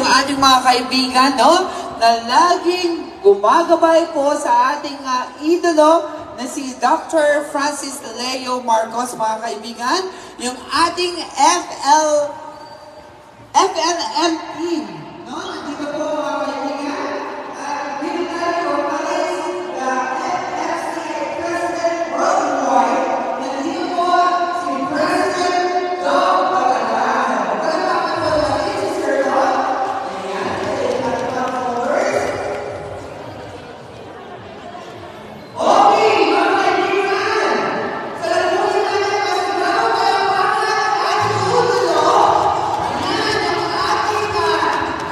yung ating mga kaibigan, no? Na laging gumagabay po sa ating idolo na si Dr. Francis Leo Marcos, mga kaibigan. Yung ating FLM team, no? Nandito po, mga kaibigan. Dito tayo, palis the FFCA President Worldwide. Nandito po si President Dom Pagalahan. Pagalahan po natin si Sir Dom. Ayan, ating mga followers. Okay, mga kaibigan. Sa lalunin natin, mas gano'n tayo bakit at ulo. Ayan, ang ating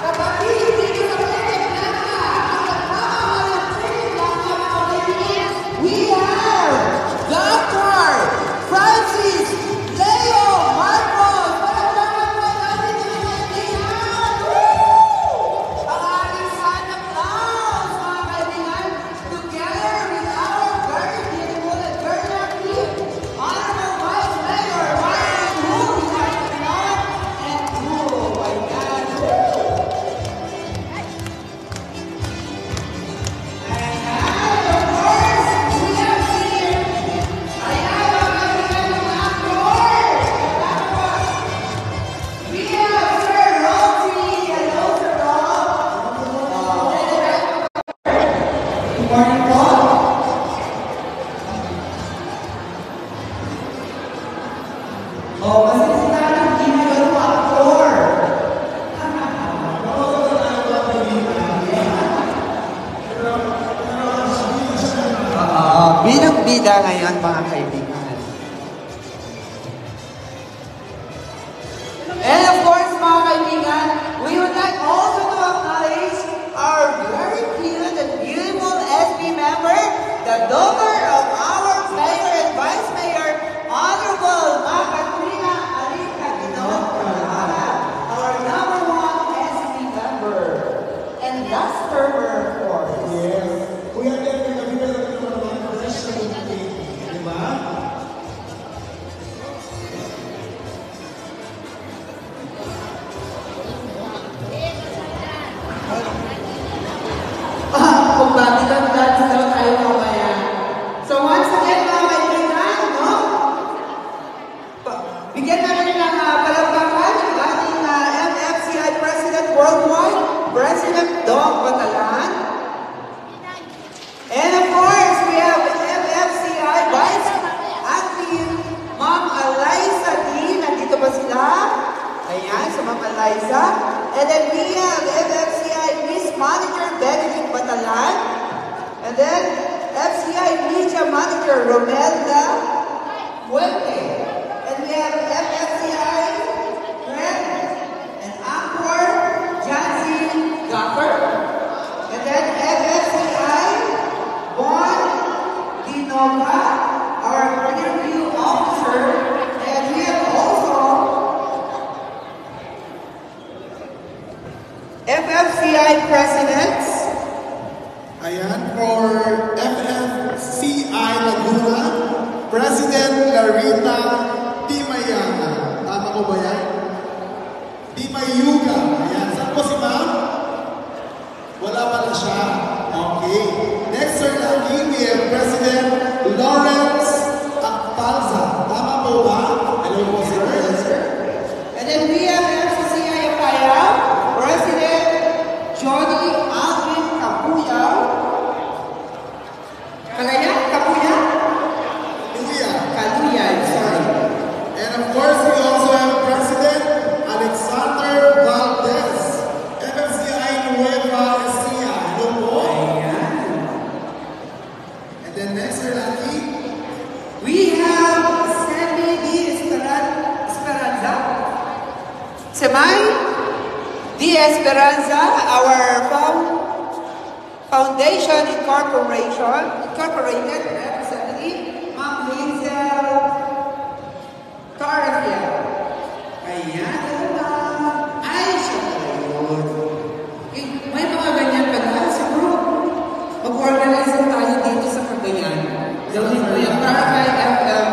kapatid dito sa President Blanca. Ang kasama ng President Blanca, mga kaibigan. We have Dr. Francis Leo Marcos. Palakpakan po natin mga kaibigan. Woo! Ang ating son of Laos, mga kaibigan. Together with our very beautiful and very happy Honorable Vice Mayor Ryan Hu, and Hu, my God. And of course, we have here, ayan, mga kaibigan, mga actors. We have Sir Rosie. Hello, Sir Rob. Good morning po. Kasi sila ng ginagawa mo actor. Bidang-bida ngayon, mga kaibigan. And of course, mga kaibigan, we would like also to acknowledge our very cute and beautiful SB member, the daughter of our Mayor and Vice Mayor, Honorable Katrina Alita Ginot Carrara, our #1 SB member. And that's her, of course. Yes. Kuya, nagkakabila natin ng mga professional natin. Diba? Kung bakit ang dati daw tayo mamaya. So once again, mga kaibigan, no? Bigyan natin ng palakpakan ang ating MFCI President Worldwide, President Dom Pagalahan. And of course, we have MFCI Vice Admin, Ma'am Eliza D. Nandito ba sila? Ayan, sa Ma'am Eliza. And then we have MFCI Miss Manager Benedict Batalan. And then FCI Media Manager Romelda Fuente. And we have FFCI Brent and Anchor Jancy Gaffer. And then FFCI Bon Dinoga, our interview officer. And we have also FFCI presidents. Ayan, for FFCI Laguna, President Larita Timayana. Tama ko ba yan? Timayuga. Ayan, saan po si ma'am? Wala pala siya. Okay. Next, Sir Lagi, we have President Lawrence Akpalza. Tama po ba? Hello po, sir. And then we have FCCI Apaya, President Johnny Alvin Capuya. Kalaya? Capuya? Luya. Kaluya, sorry. And of course, we also have President Alexander Valdez, FFCI Nueva Ecija. Hello po. And then next, Sir Lucky. We have Sammy D. Esperanza. Semay D. Esperanza, our Foundation Incorporated representative, Ma'am Hazel Tarafia. Ayan, ano ba? Ay, siya pala yun. May mga ganyan pala. Siguro, mag-organize na tayo dito sa Cagayan. Gawin ko yung para kay FLM.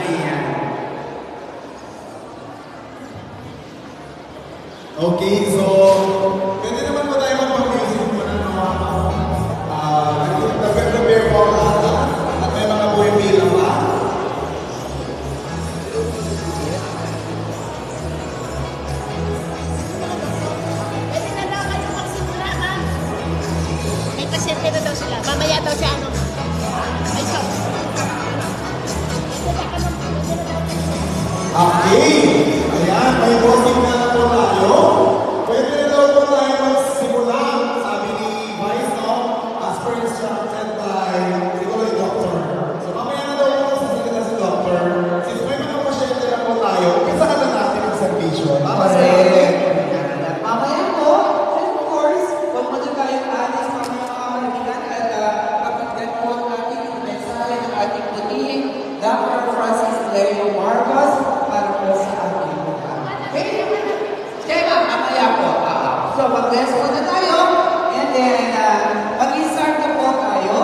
Ayan. Okay, so pwede naman po tayo mag-music muna, no? Nag-prepare po ang lahat at may mga buhay-bila pa. Pwede na daw kayo magsimula, ma'am. May pasyente na daw sila. Mamaya daw siya ano. Ay, so. Okay! Ayan, may voting na na po tayo. Pwede na daw po tayo magsimula, sabi ni Vice, no? As per instructed by siguro yung doctor. So mamaya na daw po sasalita si doctor. Since may mga pasyente na po tayo, isa ka na natin ang servisyo. Tama sa Correct. Mamaya po, and of course, huwag mo din kayong alis mamaya mga kaibigan at kapagdan po ang ating mensahe ng ating puting Dr. Francis Lerio Marcos para po sa ating mga. Okay? Tema, mamaya po. So, mag-bless po na tayo and then mag-start na po tayo.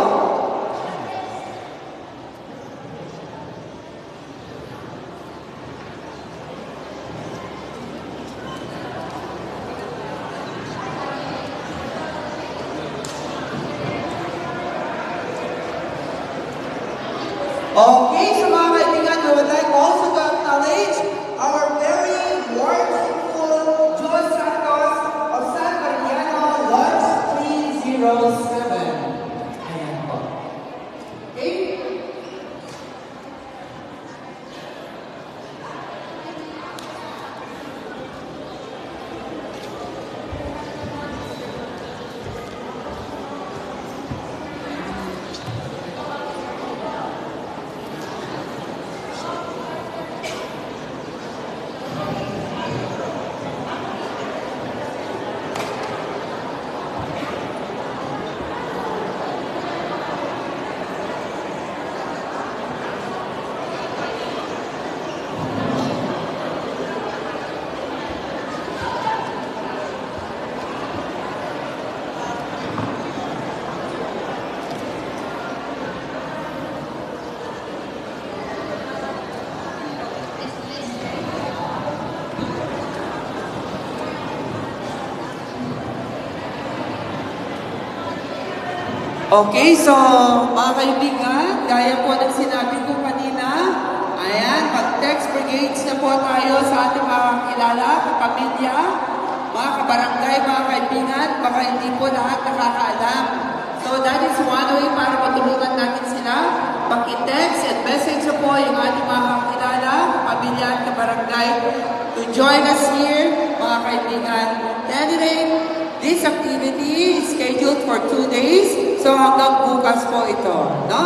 Okay, so mga kaibigan, I would like also to acknowledge our very wonderful Joy Santos of San Mariano Lodge 307. Ayan po. Okay? Okay, so mga kaibigan, gaya po ng sinabi ko kanina, ayan, mag-text brigades na po tayo sa ating mga kakilala, kapamilya, mga kabarangay, mga kaibigan, baka hindi po lahat nakakaalam. So that is one way para matulungan natin sila. Paki-text and message na po yung ating mga kakilala, kapamilya at kabarangay to join us here, mga kaibigan. Anyway, this activity is scheduled for 2 days. So hanggang bukas po ito, no?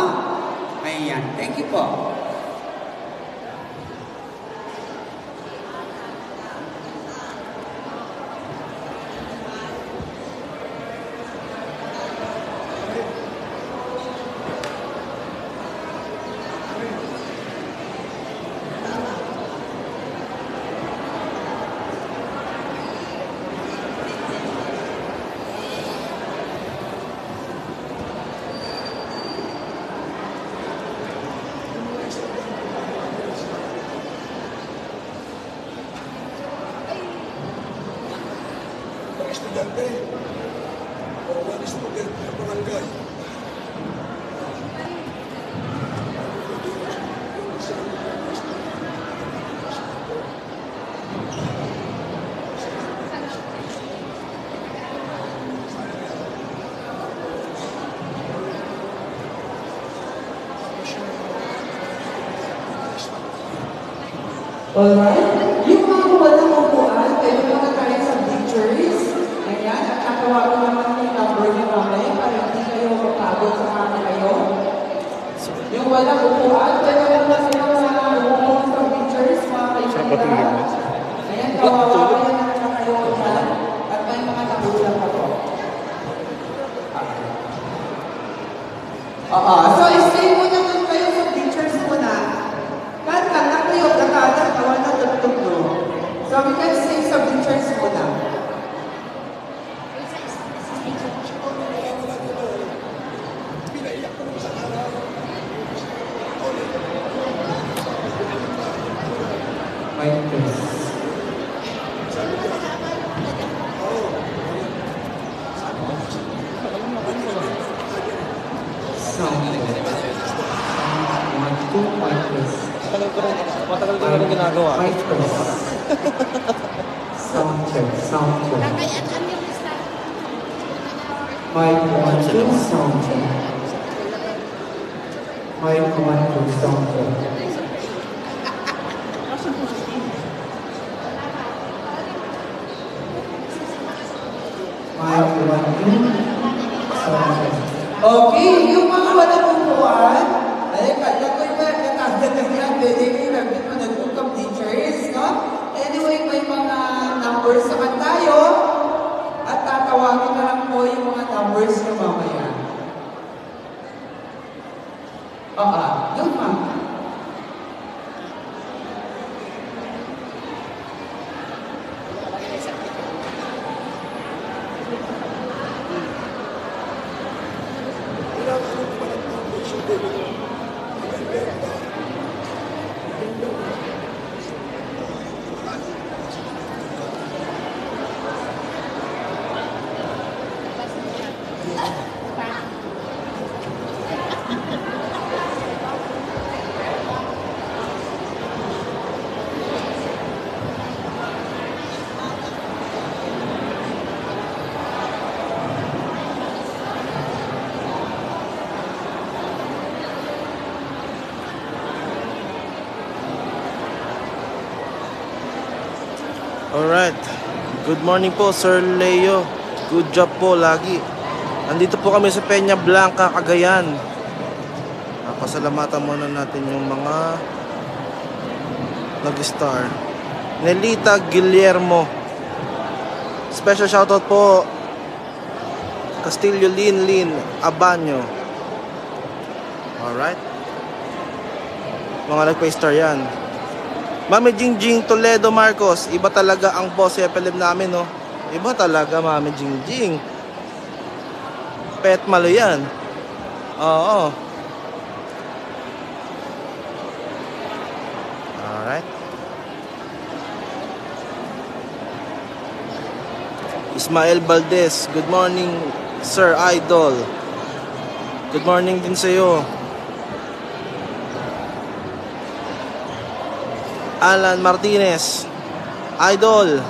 Ayan, thank you po. estudyante o mga estudyante ng barangay. Alright? Yung mga walang upuan, pwede naman tayo sa pictures. Ayan, at nakawagan naman yung number niyo mamaya para hindi kayo mapagod sa kanya kayo. Yung walang upuan, pwede naman sila sa umupo sa pictures, mga kaibigan. Ayan, kawawa kayo na kayo dyan. At may mga nakulang pa po. So stay muna dun kayo sa pictures muna. Kan lang kayo, nakagat, kawan na Matagal ko na rin ginagawa. Mic check. Sound check. Sound check. Kakayaan yung lista. Mic 1, 2, sound check. Mic 1, 2, sound check. Mic 1, 2, sound check. Okay, yung mga walang upuan, ay kaya ko yung natagdagan yan, pwede kayo nabit mo nag-book teachers, no? Anyway, may mga numbers naman tayo at tatawagin na lang po yung mga numbers nyo mamaya. Yun ma'am. Alright. Good morning po, Sir Leo. Good job po lagi. Nandito po kami sa Peña Blanca, Cagayan. Pasalamatan muna natin yung mga nag-star. Nelita Guillermo. Special shoutout po Castillo Lin Abanyo. Alright. Mga nagpa-star yan. Mami Jingjing Toledo Marcos, iba talaga ang boss FLM namin, no? Iba talaga, Mami Jingjing. Pet malo yan. Oo. Alright. Ismael Valdez, good morning, Sir Idol. Good morning din sa'yo. Alan Martinez, Idol.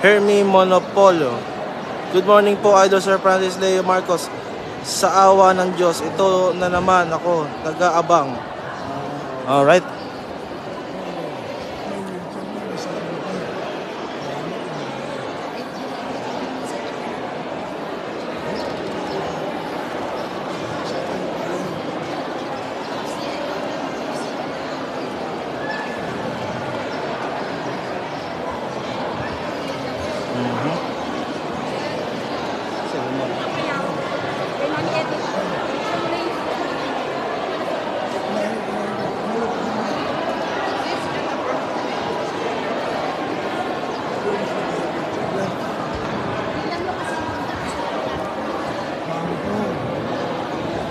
Hermie Monopolo. Good morning po, Idol Sir Francis Leo Marcos. Sa awa ng Diyos, ito na naman ako, nag-aabang. Alright.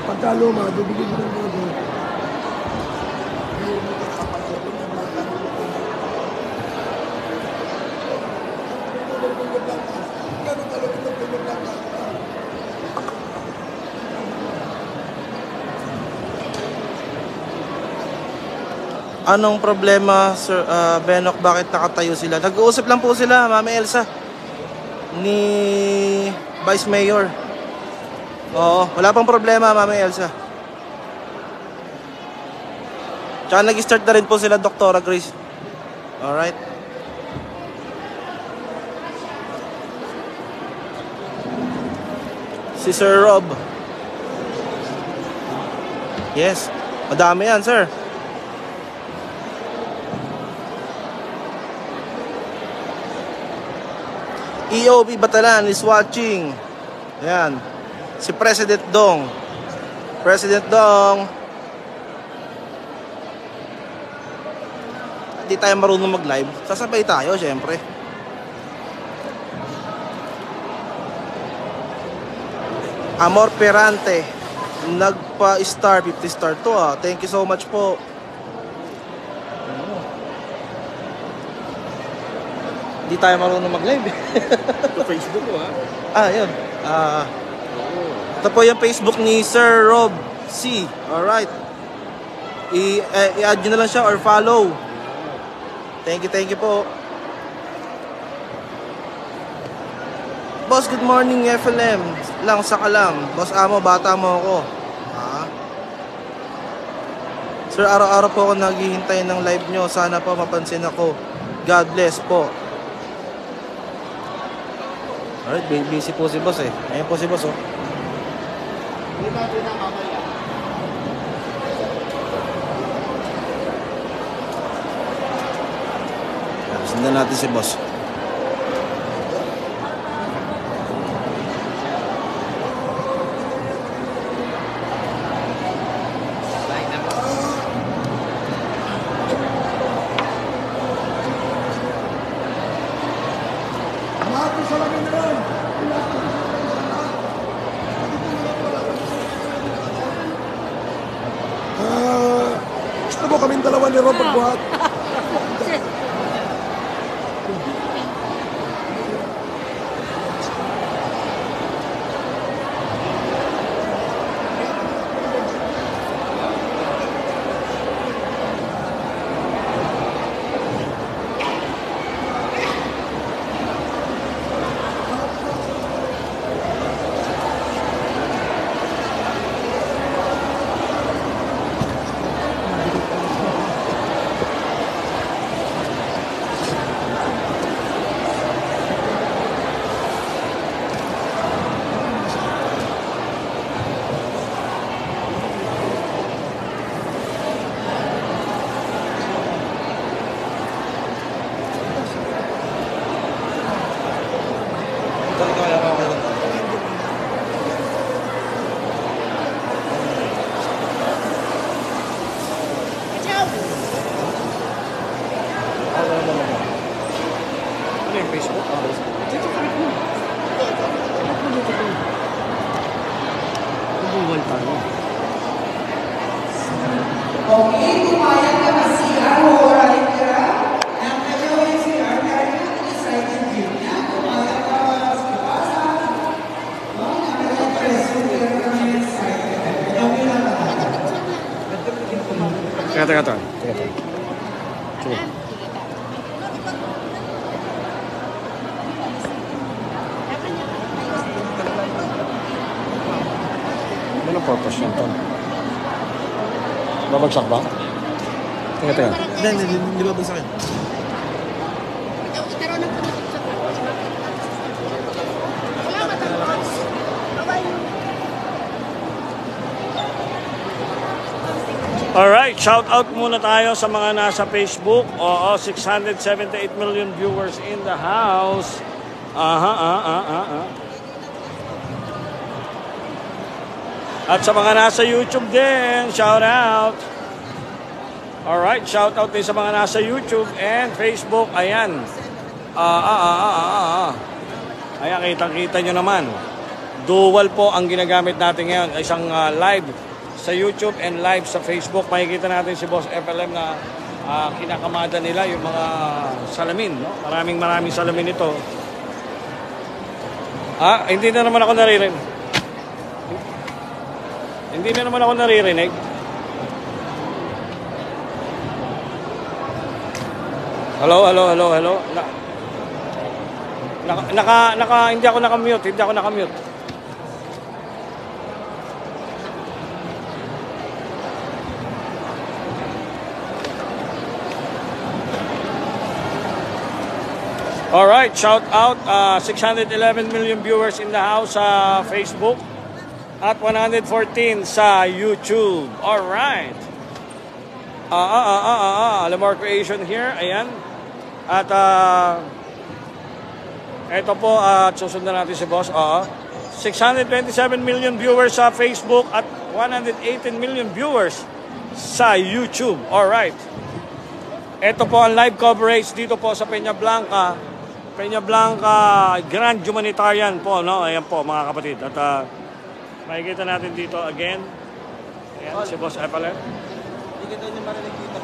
Pagkaluma, bibigyan mo ng mga doon. Anong problema, Sir Benok? Bakit nakatayo sila? Nag-uusap lang po sila, Mami Elsa, ni Vice Mayor. Oo, wala pang problema, Mami Elsa. Tsaka nag-start na rin po sila, Doktora Grace. Alright. Si Sir Rob. Yes, madami yan, sir. EOB Batalan is watching. Ayan. Si President Dong. President Dong. Hindi tayo marunong mag-live. Sasabay tayo, syempre. Amor Perante. Nagpa-star, 50 star to ah. Thank you so much po. Hindi tayo marunong mag-live. Ito Facebook ko ha. Yun. Ito po yung Facebook ni Sir Rob C. Alright. I-add nyo na lang siya or follow. Thank you po. Boss, good morning FLM. Lang, saka lang. Boss Amo, bata mo ako. Sir, araw-araw po ako naghihintay ng live nyo. Sana po mapansin ako. God bless po. Alright, busy po si boss eh. Ayan po si boss oh. Sundan natin si boss. Gusto mo kaming dalawa ni Rob magbuhat? Okay, pumayag ka na siya. Alright ka. Ang kayo ay siya. Kaya excited yun niya. Pumayag ka sa basa. Teka. Ano purpose yan, Tom? Babagsak ba? Teka. Hindi ba sa akin? Ikaroon ng pumusok sa wala matapos. Alright, shout out muna tayo sa mga nasa Facebook. Oo, 678 million viewers in the house. At sa mga nasa YouTube din, shout out. Alright, shout out din sa mga nasa YouTube and Facebook. Ayan. Ayan, kitang-kita nyo naman. Dual po ang ginagamit natin ngayon. Isang live sa YouTube and live sa Facebook. Makikita natin si Boss FLM na kinakamada nila yung mga salamin. No? Maraming salamin ito. Hindi na naman ako naririnig. Hindi na naman ako naririnig. Hello. Hindi ako nakamute. Alright, shout out 611 million viewers in the house sa Facebook at 114 sa YouTube. Alright. Lamar Creation here. Ayan. At ito po, susundan natin si Boss. 627 million viewers sa Facebook at 118 million viewers sa YouTube. Alright. Ito po ang live coverage dito po sa Peña Blanca Grand Humanitarian po, no? Ayan po mga kapatid. At makikita natin dito again. Ayan, si Boss FLM. Hindi kita niyo marinig dito.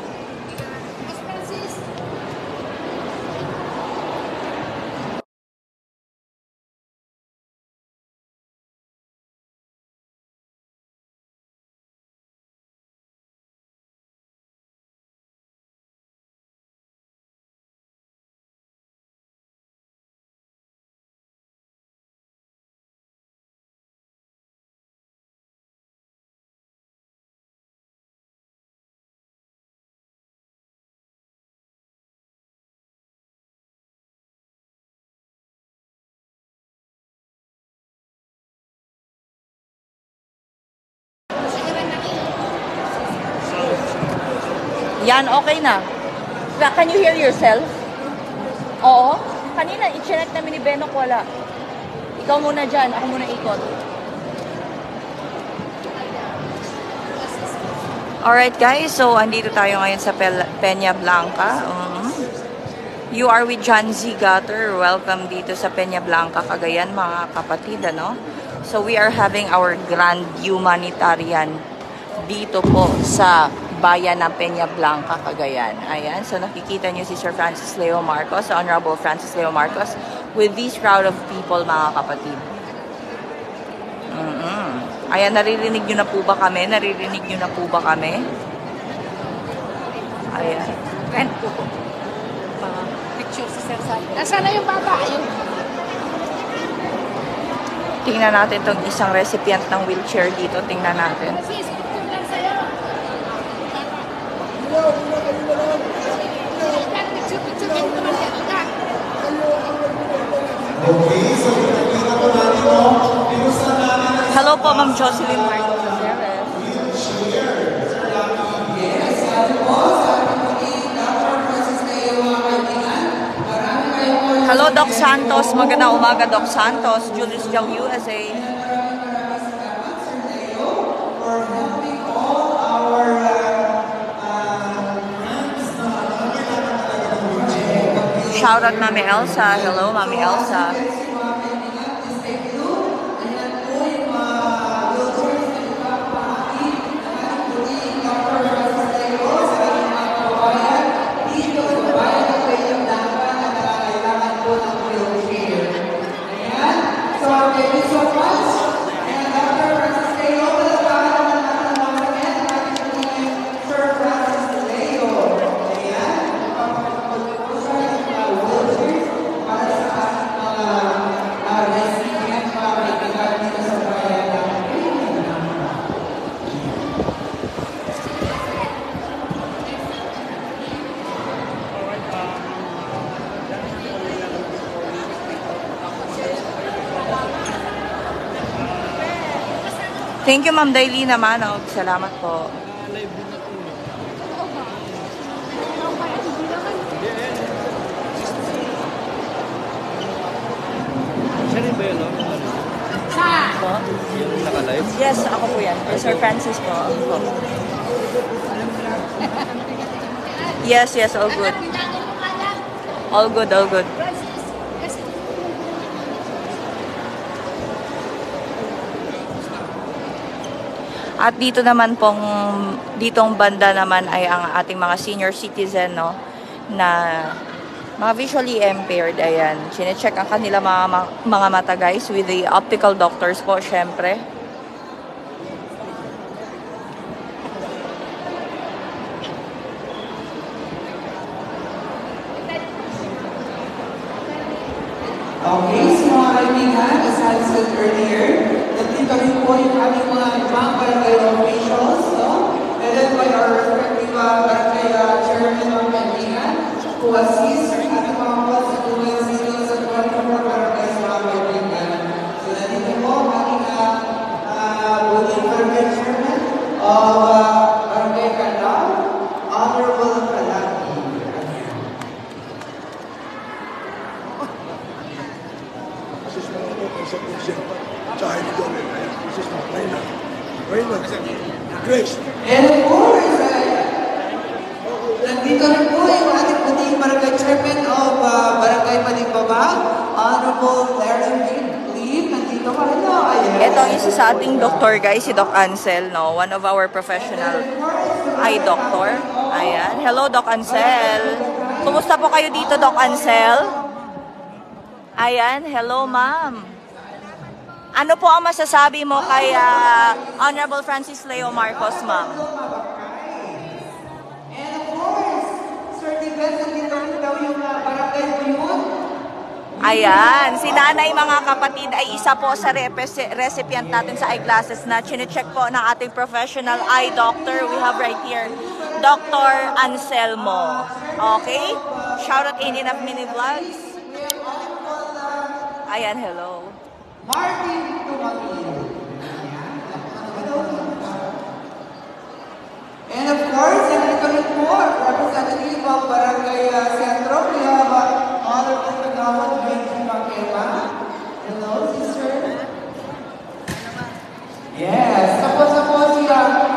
Yan, okay na. Can you hear yourself? Oo. Kanina, i-check namin ni Benok, wala. Ikaw muna dyan, ako muna ikot. Alright guys, so andito tayo ngayon sa Peña Blanca. You are with John Z. Gutter. Welcome dito sa Peña Blanca, Cagayan, mga kapatid, ano? So we are having our grand humanitarian dito po sa bayan ng Peña Blanca, Cagayan. Ayan, so nakikita niyo si Sir Francis Leo Marcos, Honorable Francis Leo Marcos, with this crowd of people, mga kapatid. Ayan, naririnig nyo na po ba kami? Naririnig nyo na po ba kami? Ayan. Picture si Sir Sal. Nasaan na yung baba? Ayun. Tingnan natin itong isang recipient ng wheelchair dito. Tingnan natin. Sis, picture lang sa'yo. Picture kayo naman dito ka. Okay, so nakikita po natin mo, pinusan namin ang Hello po, Ma'am Jocelyn Marcos. Yes, sabi po, Dr. Francis Leo, mga kaibigan. Marami kayong Hello, Doc Santos. Magandang umaga, Doc Santos. Julius Jam, USA. for helping all our Shout out, Mami Elsa. Hello, Mami Elsa. Thank you, Ma'am Dailina Manog. Salamat po. Siya rin ba yun, no? Po? Yung naka-live? Yes, ako po yan. Sir Francis po. Ako. Yes, yes, all good. All good, all good. At dito naman pong, ditong banda naman ay ang ating mga senior citizen, no, na mga visually impaired, ayan. Sine-check ang kanila mga mata, guys, with the optical doctors po, syempre. Okay, so mga kaibigan, as I said earlier, nandito rin po yung aming mga ibang barangay officials, no? Headed by our respective barangay chairman ng kaibigan, who assist ating mga constituencies sa 24 barangays, mga kaibigan. So nandito po ang ating building barangay chairman of Barangay Candao, Honorable Kalaki. Grace. And of course, nandito rin po yung ating puting barangay chairman of Barangay Maligbabag, Honorable Larry Lee. Nandito ka rin na. Ito ang isa sa ating doktor, guys, si Doc Ansel, no? One of our professional eye doctor. Ayan. Hello, Doc Ansel. Kumusta po kayo dito, Doc Ansel? Ayan. Hello, ma'am. Ano po ang masasabi mo kay Honorable Francis Leo Marcos, ma'am? And of course, Sir Tibet, nandito rin daw yung barangay mo yun. Ayan, si nanay, mga kapatid, ay isa po sa recipient natin sa eyeglasses na chine-check po ng ating professional eye doctor. We have right here, Dr. Anselmo. Okay? Shoutout in Enough Mini Vlogs. Ayan, hello. Martin Tumangil. And of course, nandito rin po, representative of Barangay Centro, we have Honorable Kagawad Benji Paquema. Hello, sister. Yes, tapos si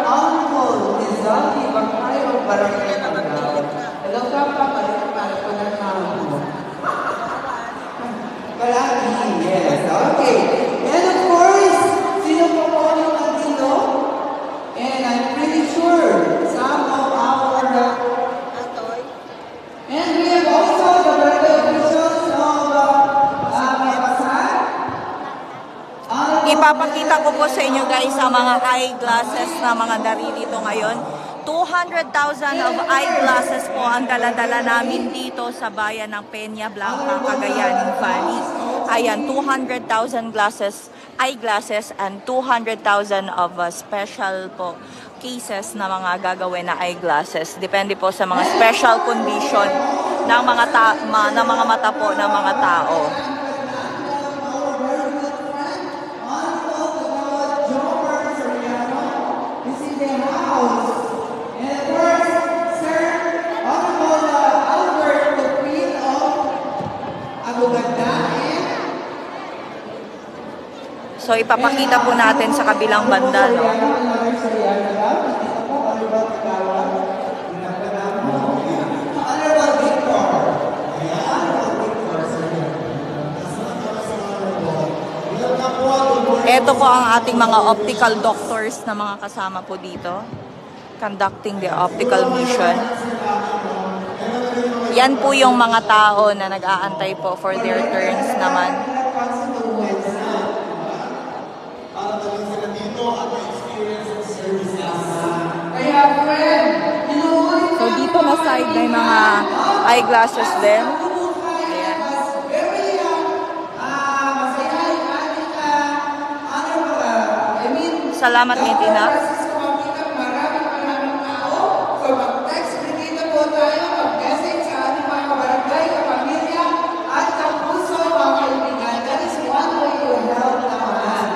Honorable Izaldi Bacay of Barangay Kagawad. Hello, Kapa, para po na tao. Palagi, yes, okay. And of course, sino po po yung nandito? And I'm pretty sure some of our and we have also the barangay officials of Mayapasan. Ipapakita ko po sa inyo guys ang mga eyeglasses na mga naririto ngayon. 200,000 of eyeglasses po ang dala-dala namin dito sa bayan ng Peña Blanca, Cagayan Valley. Ayan, 200,000 eyeglasses and 200,000 of special po cases na mga gagawin na eyeglasses. Depende po sa mga special condition ng mga mata po ng mga tao. So ipapakita po natin sa kabilang banda, no? Ito po ang ating mga optical doctors na mga kasama po dito, conducting the optical mission. Yan po yung mga tao na nag-aantay po for their turns naman. So dito na side may mga eyeglasses din. Ayan. Salamat, Mitina. So mag-text dito po tayo, mag-message sa ating mga kabarangay, kapamilya, at kapuso, mga kaibigan. That is one way to help naman.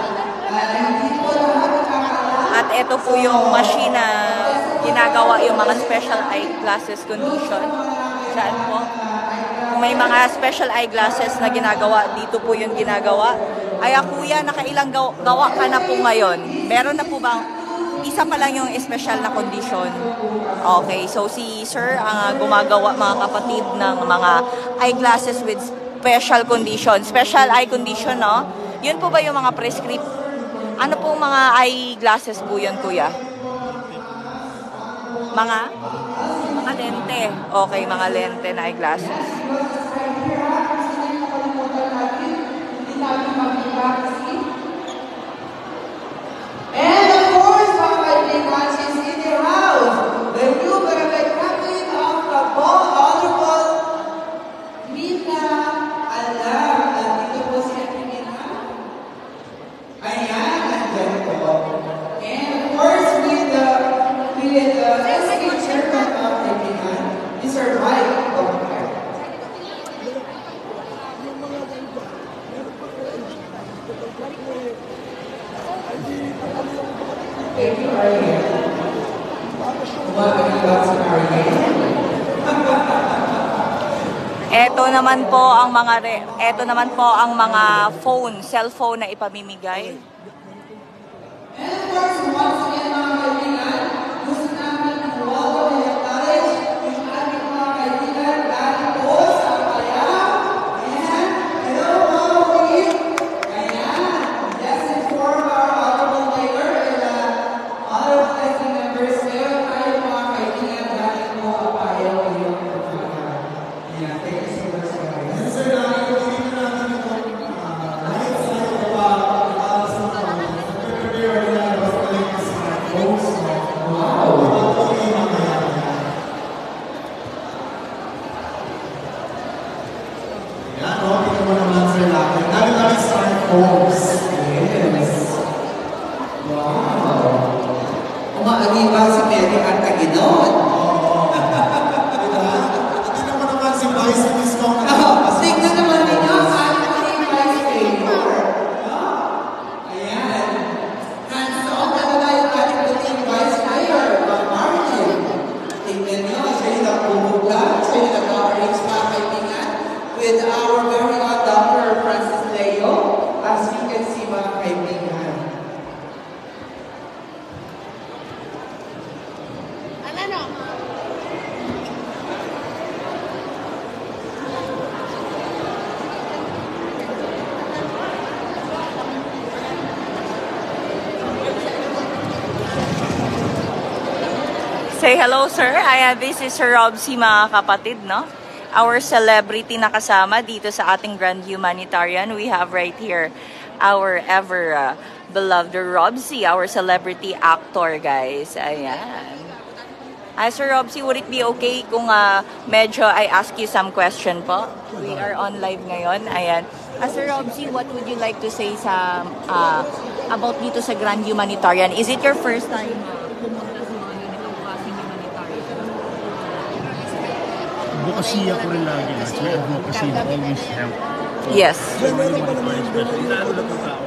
Hindi po lahat nakakala. At ito po yung machine na ginagawa yung mga special eyeglasses condition. Saan po? Kung may mga special eyeglasses na ginagawa, dito po yung ginagawa. Ay, kuya, nakailang gawa ka na po ngayon? Meron na po bang isa pa lang yung special na condition? Okay, so si sir ang gumagawa, mga kapatid, ng mga eyeglasses with special condition. Special eye condition, no? Yun po ba yung mga prescript? Ano pong mga eyeglasses po yun, kuya? Mga lente. Okay, mga lente na eyeglasses. And of course, mga kaibigan, she's in the house. The new barangay captain of the Honorable Mina Alam. Nandito po si Mina. Ayan, nandito po. And of course, with the SK chairman of the Mina, Mr. Mike Bogart. Thank you, Ariel. Kumakakibat si Ariel. Ito naman po ang mga phone, cellphone na ipamimigay. And of course, once again, mga kaibigan, gusto namin welcome and acknowledge yung ating mga kaibigan galing po sa Payam. And hello, mga kaibigan. Ayan, just inform our Honorable Mayor and honorable listening members. Ngayon tayo mga kaibigan galing po sa Payam. Thank you so much, guys. Sir, nakikita natin itong light side of Umaaliba si Mary at Taginon. Tingnan mo naman si Vice mismo. Tignan naman ninyo ang ating Vice Mayor. Ayan. Hands-on talaga yung ating puting Vice Mayor, Martin. Tignan nyo. Say hello, sir. This is Sir Robsy, mga kapatid, no? Our celebrity na kasama dito sa ating Grand Humanitarian. We have right here our ever beloved Robsy, our celebrity actor, guys. Ayan. Sir Robsy, would it be okay kung medyo I ask you some question po? We are on live ngayon. Ayan. Sir Robsy, what would you like to say sa about dito sa Grand Humanitarian? Is it your first time pumunta sa mga ganitong klaseng humanitarian? Advocacy ako rin lagi. May advocacy na always help. Yes. Especially lalo na mga tao.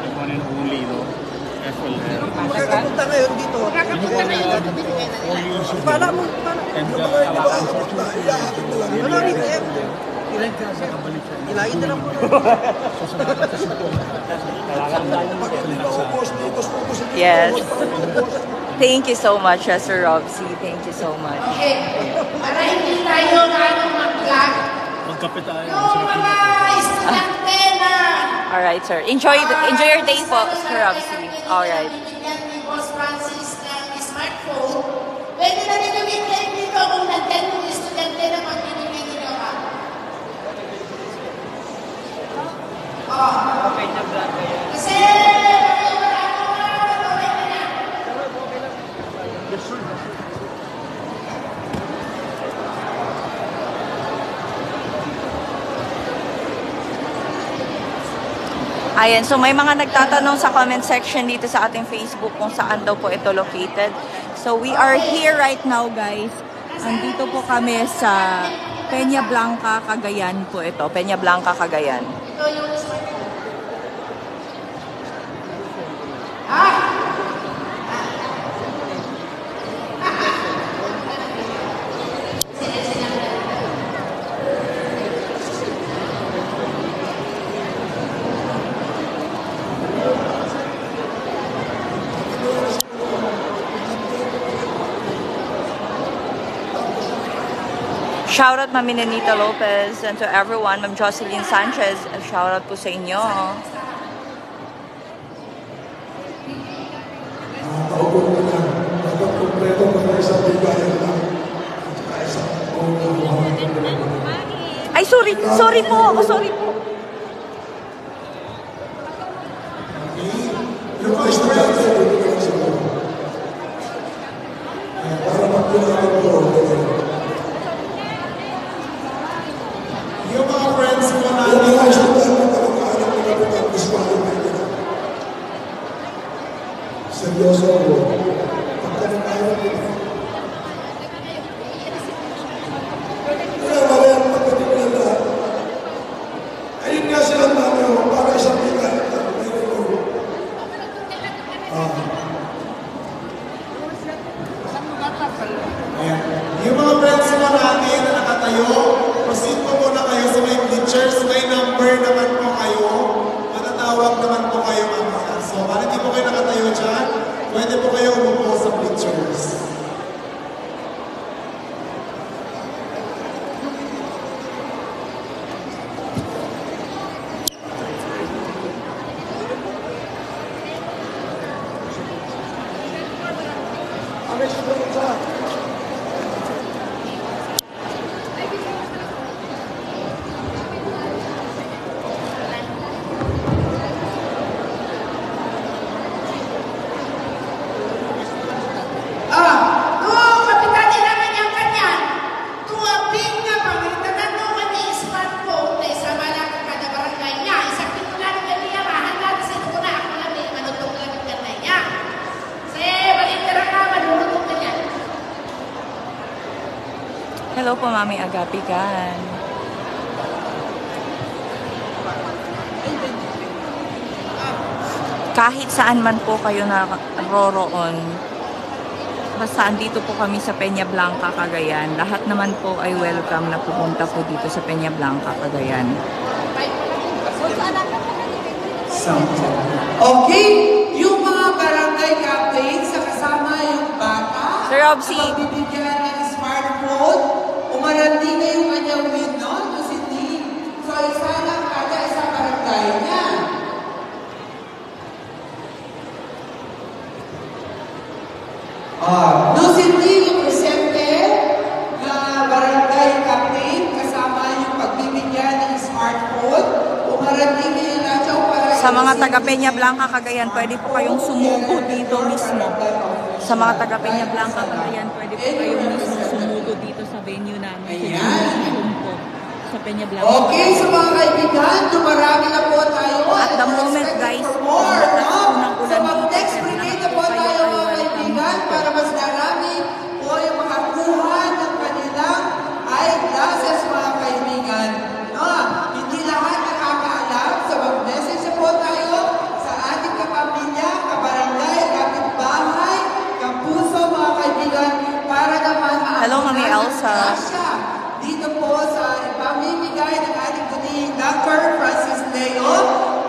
Like one and only, no? FLL. Punta ngayon dito. Pala mo, And ilahin na lang mo. Yes. Thank you so much, Sir Robsy. Thank you so much. Okay. Para hindi tayo mag-vlog. magkape tayo. Yung mga estudyante na Alright, sir. Enjoy your day po, Sir Robsy. Alright. binigyan ni Boss Francis ng smartphone, pwede na nilagay dito kung nandyan yung estudyante na magbibigay nila ka. Okay na vlog kayo. Kasi, Ayan, so may mga nagtatanong sa comment section dito sa ating Facebook kung saan daw po ito located. So we are here right now, guys. Andito po kami sa Peña Blanca, Cagayan po ito. Peña Blanca, Cagayan. ito yung smartphone. Shout out Ma'am Nenita Lopez and to everyone, Ma'am Jocelyn Sanchez. Shout out po sa inyo. Ay, sorry po. Sorry po. Yung mga friends ko natin, seryoso ako. Pagkanakayan ko. Kaya malayang pagkatipan na, ayun nga silang namin ako, para isang bigat. Yung mga friends ko natin na nakatayo, proceed po muna kayo sa may bleachers. May number naman po kayo. Matatawag naman po kayo mamaya. So, para hindi po kayo nakatayo dyan, pwede po kayo umupo sa bleachers. Hello po, Mami Agapikan. Kahit saan man po kayo naroroon, basta andito po kami sa Peña Blanca, Cagayan. Lahat naman po ay welcome na pupunta po dito sa Peña Blanca, Cagayan. Okay, yung mga barangay captains sa kasama yung bata, Sir Robsy. bibigyan ng smartphone, umarandi na yung kanyang win noon, si Dean. So, isa lang kada isang barangay niya. Sa mga taga Peña Blanca, Cagayan, pwede po kayong sumugo dito mismo. Sa mga taga Peña Blanca, Cagayan, pwede po kayong mismo sumugo dito sa venue namin. Sa Peña Blanca. Okay, sa mga kaibigan, dumarami na po tayo. At the moment, guys, more, no? unang-ulan So mag-next brigade na po tayo mga kaibigan para mas marami po yung makakuha ng kanilang eyeglasses mga kaibigan. No? Hindi lahat nakakaalam. So mag-message na po tayo sa ating kapamilya, kabarangay, kapitbahay, kapuso mga kaibigan para naman Hello, Mami Elsa. dito po sa ipamimigay ng ating punihing Dr. Francis Leo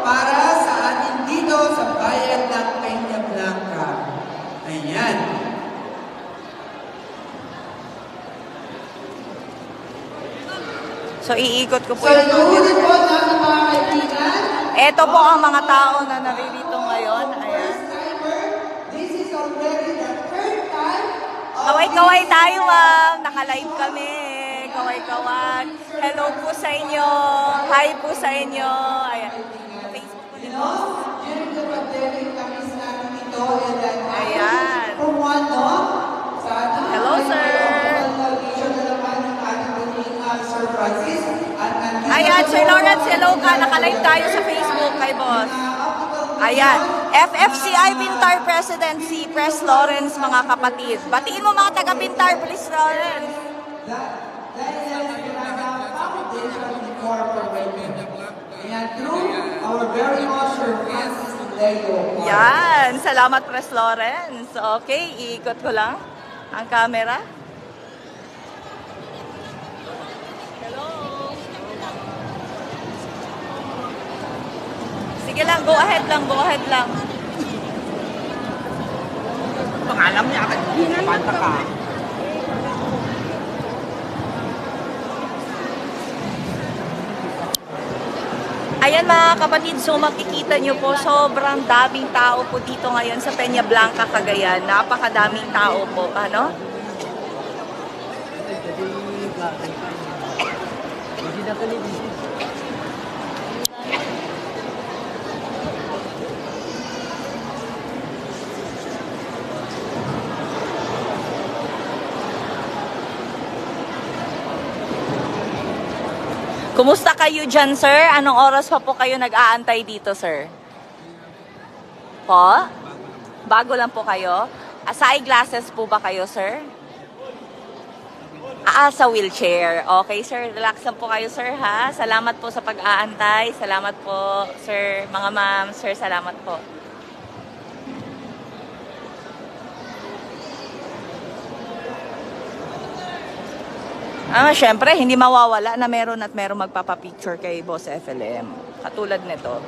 para sa ating dito sa bayan ng Peña Blanca. Ayan. So, iikot ko po So, yung inuulit po natin mga kaibigan. Ito po ang mga tao na naririto ngayon. Ayan. This is already the third time. Kaway-kaway tayo, ma'am. Naka-live kami. Kaway-kaway. Hello po sa inyo. Hi po sa inyo. Ayan. Facebook ko din po. During the pandemic, kami natin ito. Ayan. From one, no? Sa ating Hello, sir. location na naman ng ating punihing Sir Francis. Ayan, Sir Lawrence, hello ka. Naka-live tayo sa Facebook kay boss. Ayan. FFCI Bintar Presidency, Press Lawrence, mga kapatid. Batiin mo mga taga Bintar, please, Lawrence. Yan. Salamat, Press Lawrence. Okay, iikot ko lang ang camera. Hello. Sige lang, go ahead lang, go ahead lang. Pangalam niya, panta ka. Ayan mga kapatid, so makikita nyo po, sobrang daming tao po dito ngayon sa Peña Blanca, Cagayan. Napakadaming tao po, ano? Kumusta kayo dyan, sir? Anong oras pa po kayo nag-aantay dito, sir? Po? Bago lang po kayo? Sa eyeglasses po ba kayo, sir? Sa wheelchair. Okay, sir. Relax lang po kayo, sir, ha? Salamat po sa pag-aantay. Salamat po, sir. Mga ma'am, sir, salamat po. Syempre, hindi mawawala na meron at meron magpapapicture kay Boss FLM. Katulad nito.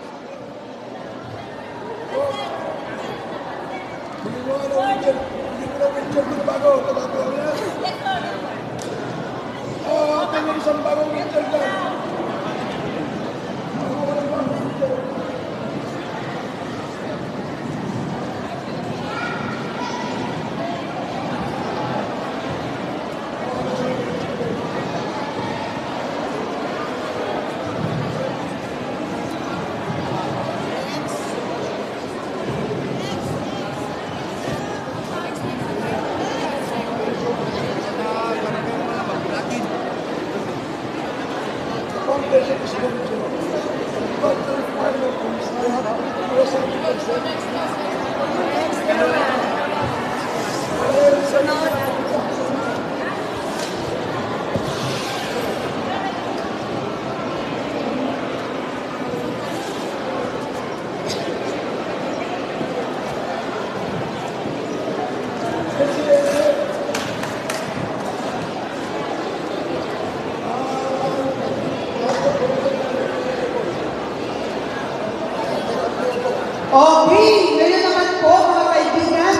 Okay, ngayon naman po mga kaibigan,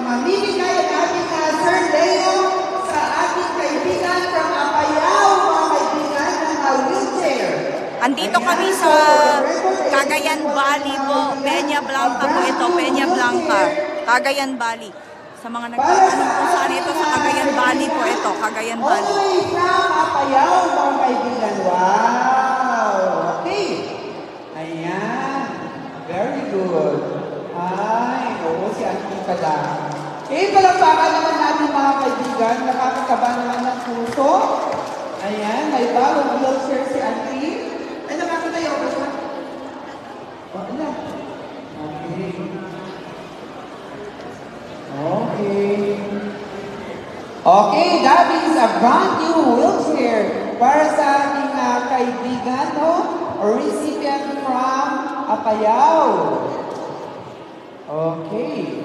mamimigay ang ating Sir Leo sa ating kaibigan from Apayao, mga kaibigan, ng wheelchair. Andito kami sa Cagayan Valley po. Peña Blanca po ito. Peña Blanca. Cagayan Valley. Sa mga nagtatanong kung saan ito, sa Cagayan Valley po ito. Cagayan Valley. Okay, from Apayao, mga kaibigan. Wow! Okay. Ayan. si Auntie Kada. Okay, palakpakan naman natin mga kaibigan. Nakakataba naman ng puso. Ayan, may bagong wheelchair si Auntie. Ay, nakakatayo ba siya? Wala. Okay. Okay. Okay, that is a brand new wheelchair para sa ating kaibigan, no? A recipient from Apayao. Okay.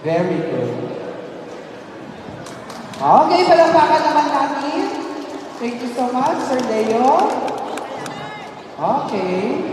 Very good. Okay, palakpakan naman natin. Thank you so much, Sir Leo. Okay.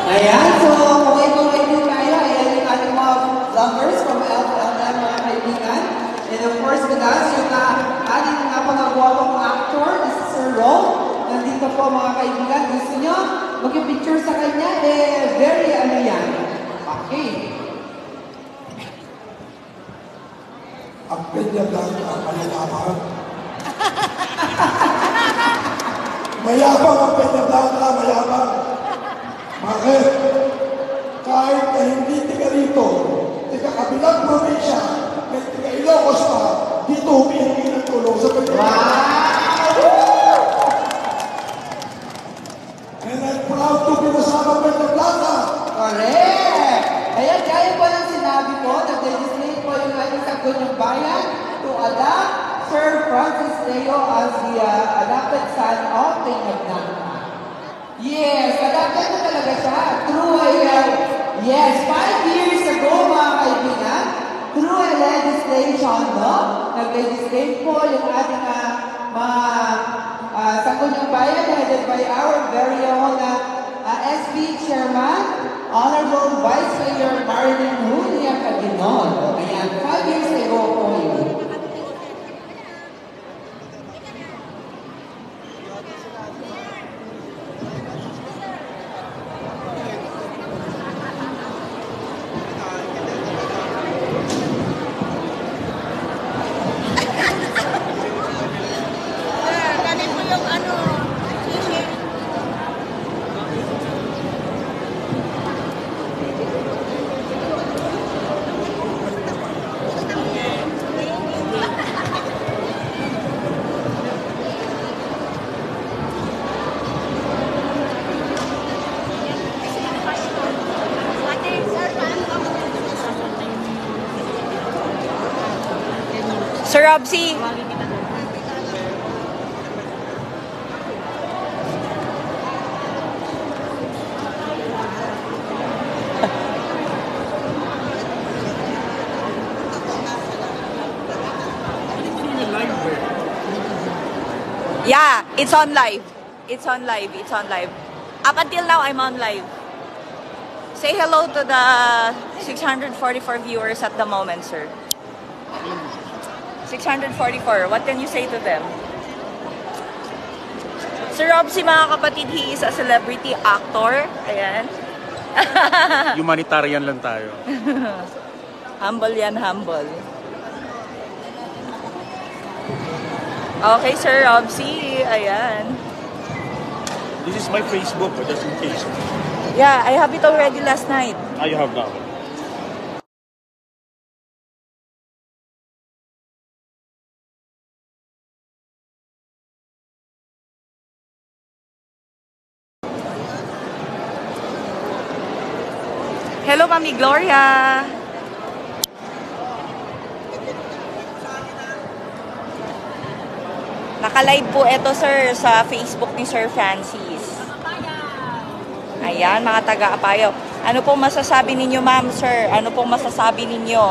Ayan, so kumay-kumay din tayo. Ayan yung ating mga vloggers from LLM, mga kaibigan. And of course, with us, yung ating napakagwapong actor, this is Sir Ron. Nandito po mga kaibigan. Gusto nyo mag-picture sa kanya? Very ano yan. Okay. Ang Peña Blanca, mayabang. Mayabang ang Peña Blanca, mayabang. Bakit? Kahit na hindi tiga rito, tiga kabilang probinsya, may tiga Ilocos pa, dito humihingi ng tulong sa Peña Blanca. And I'm proud to be kasama Peña Blanca. Correct! Ayan, gaya po ng sinabi ko, nag-legislate po yung ating Sangguniang Bayan to adopt Sir Francis Leo as the adopted son of Peña Blanca. Yes, adopted na talaga siya. Through yes, 5 years ago mga kaibigan, through a legislation, no? Nag-legislate po yung ating mga Sangguniang Bayan headed by our very own SB Chairman, Honorable Vice Mayor Marilyn Julia Cadinon. Ayan, 5 years ago po yun. Sir Robsy. Yeah, it's on live. It's on live. It's on live. Up until now, I'm on live. Say hello to the 644 viewers at the moment, sir. 644. What can you say to them? Sir Robsy, mga kapatid, he is a celebrity actor. Ayan. Humanitarian lang tayo. Humble yan, humble. Okay, Sir Robsy. Ayan. This is my Facebook, just in case. Yeah, I have it already last night. Ah, you have now. Hello, Mami Gloria. Naka-live po ito, sir, sa Facebook ni Sir Francis. Ayan, mga taga-Apayaw. Ano pong masasabi ninyo, ma'am, sir? Ano pong masasabi ninyo?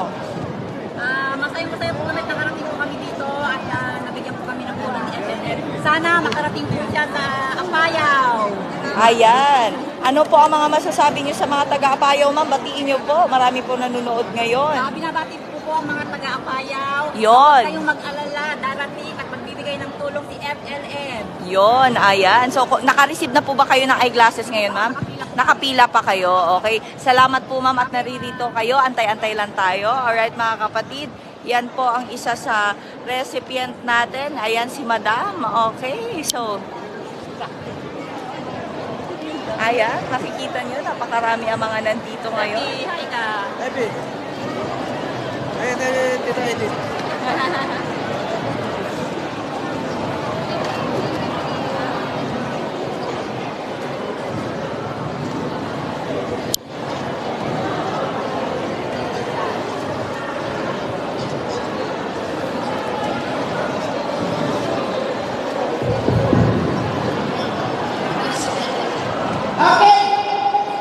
Masaya-masaya po kami, nakarating po kami dito at nabigyan po kami ng tulong ni FNL. Sana makarating po siya sa Apayaw. Ayan. Ano po ang mga masasabi niyo sa mga taga-Apayaw, ma'am? Batiin niyo po. Marami po nanonood ngayon. Binabati po ang mga taga-Apayaw. Yon. Huwag kayong mag-alala, darating at magbibigay ng tulong tumulong si FLM. Yon, ayan. So, naka-receive na po ba kayo ng eyeglasses ngayon, ma'am? Nakapila pa kayo. Okay. Salamat po, ma'am, at naririto kayo. Antay-antay lang tayo. Alright, mga kapatid. Yan po ang isa sa recipient natin. Ayan si Madam. Okay. So, ayan. Nakikita nyo, napakarami ang mga nandito ngayon. Hi ka. Tita Edith. Okay,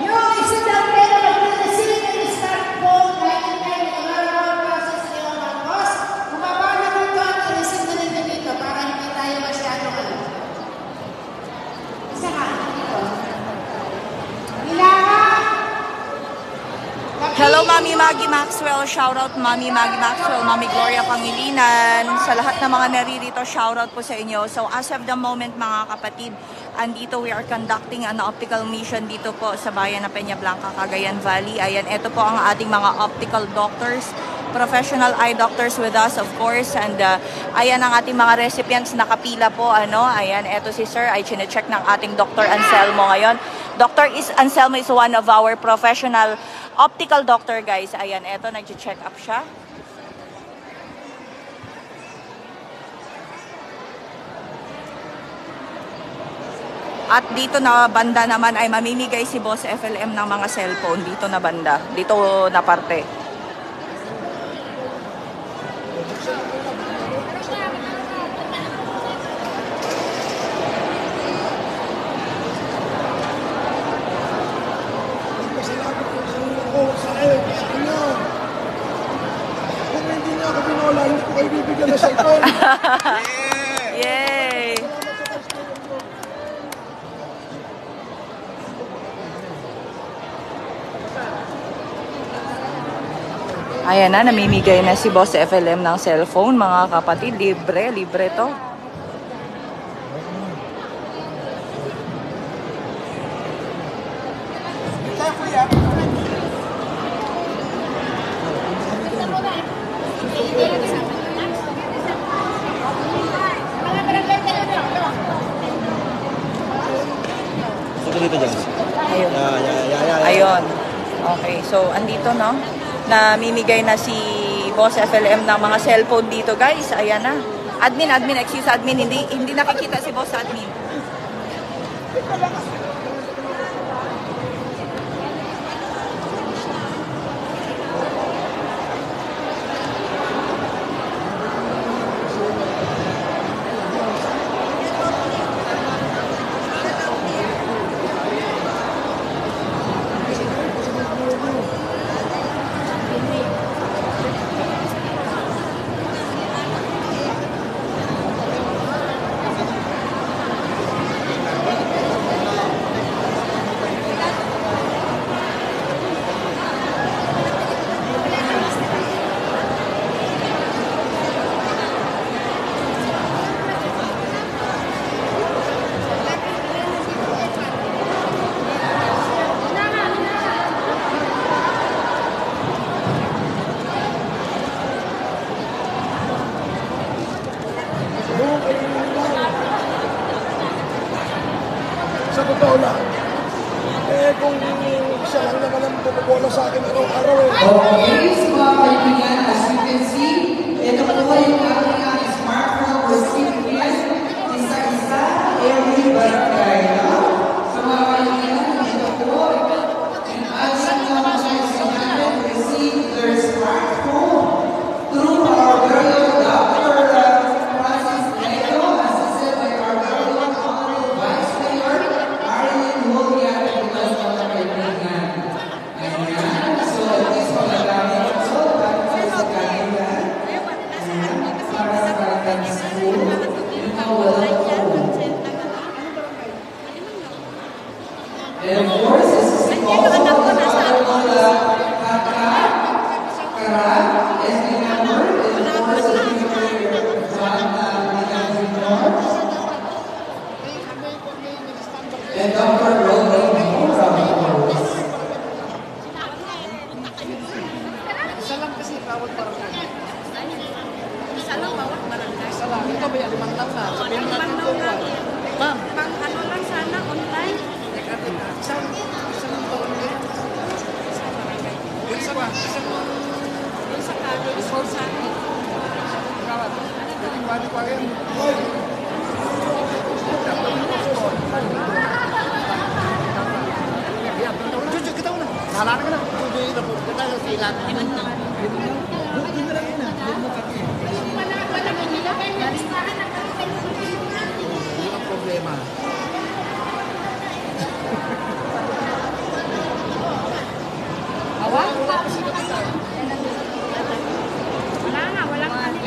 yung incident na nag-receive ng start phone, process yung Marcos, bumaba na dito at i-receive na nito dito para hindi tayo masyadong ano. Isa ka, dito. Bilangan! Hello, Mami Maggie Maxwell. Shoutout, Mami Maggie Maxwell, Mami Gloria Pangilinan. Sa lahat ng mga naririto, shoutout po sa inyo. So, as of the moment, mga kapatid, andito we are conducting an optical mission dito po sa bayan ng Peña Blanca, Cagayan Valley. Ayan, ito po ang ating mga optical doctors, professional eye doctors with us, of course. And ayan ang ating mga recipients, nakapila po. Ayan, ito si Sir, ay chine-check ng ating Dr. Anselmo ngayon. Dr. Anselmo is one of our professional optical doctor, guys. Ayan, eto, nag-check up siya. At dito na banda naman ay mamimigay si Boss FLM ng mga cellphone. Dito na banda. Dito na parte. Kung hindi niya ako binola, hindi ko kayo bibigyan na cellphone. Yay! Ayan na, namimigay na si Boss FLM ng cellphone, mga kapatid. Libre, libre to. Ito dito dyan. Ayun. Yeah. Ayun. Okay, so andito, no? Namimigay na si Boss FLM ng mga cellphone dito, guys. Ayan na. Admin, excuse admin. Hindi nakikita si Boss admin. may alimang lang na. Sabihin mo natin ito. Ma'am. Pang ano lang sana, online. Isang taon yan. Isa ba? Doon sa college, sa akin. Kawat. Balik pa rin. Kita mo na. Bahala na ka na. Kita na sila. Hindi ang problema. Wala nga, walang ano.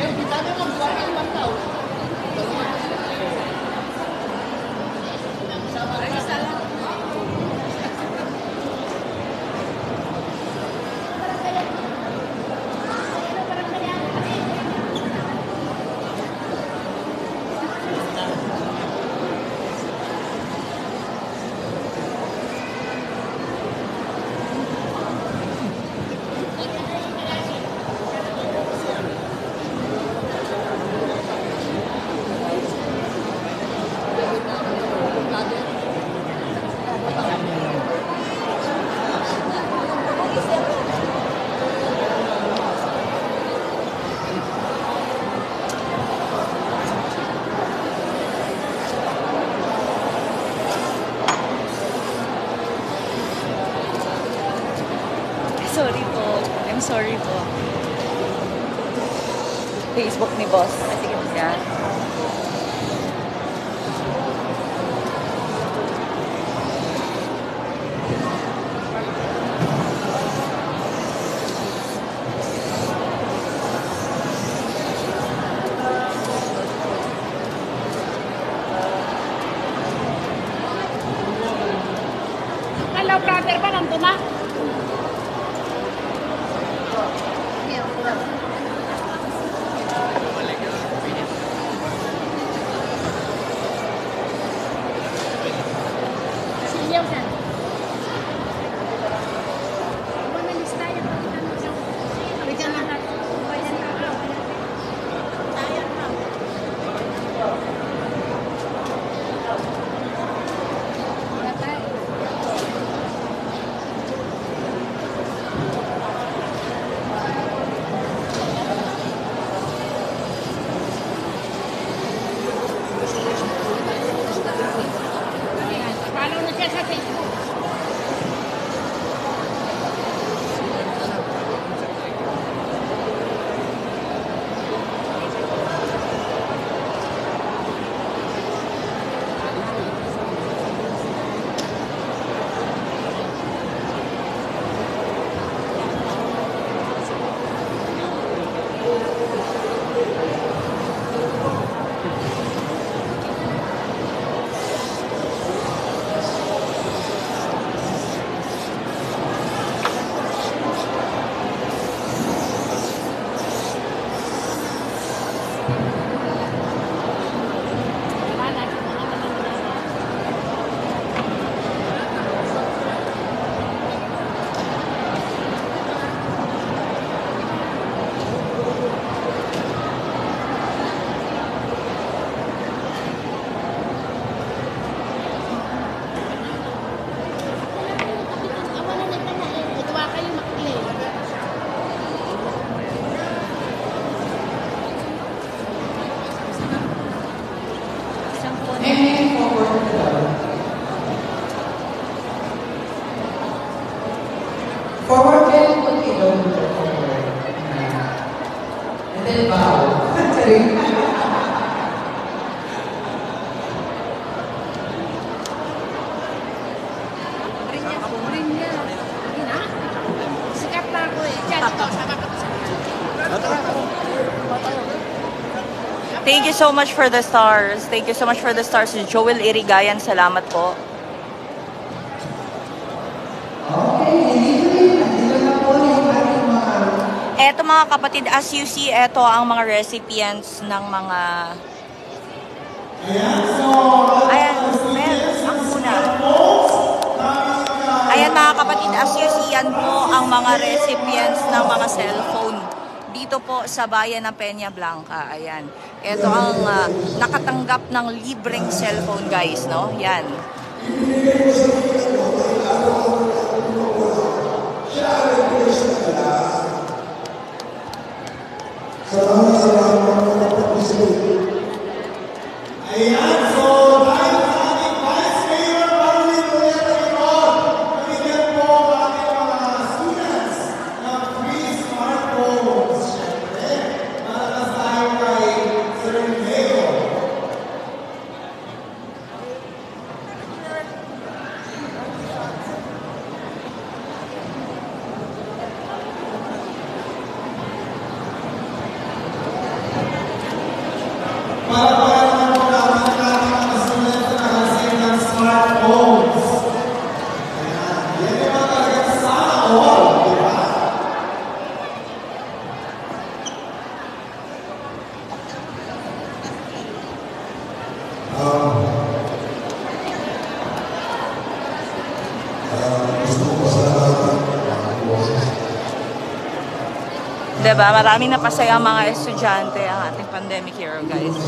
Sorry po. I'm sorry po. Facebook ni boss. Yan. Hello, brother ba? Nandun na? Silyaw siya. Manalis tayo. Bigyan na natin. Pwede na ako. Tayo na. Wala tayo. Follow na siya sa Facebook. Forward kayo, potato. And then bow. Sikat na ako eh. Diyan, ito. Thank you so much for the stars. Thank you so much for the stars. Joel Irigayan, salamat po. Eto mga kapatid, as you see, eto ang mga recipients ng mga... Ayan, ang muna. Ayan mga kapatid, as you see, yan po ang mga recipients ng mga cellphone dito po sa bayan ng Peña Blanca. Ayan. Ito ang nakatanggap ng libreng cellphone, guys, no? Yan. Ayan, so dahil sa ating Vice Mayor Marilyn Villarreal, nabigyan po ang ating mga students ng free smartphones. Siyempre, malakas tayo kay Sir Leo. Para naman po natin mga students na nakasin ng smartphones. Ayan, yan yung mga talagang sana all, di ba? Diba? Maraming napasaya ang mga estudyante ang ating pandemic hero, guys.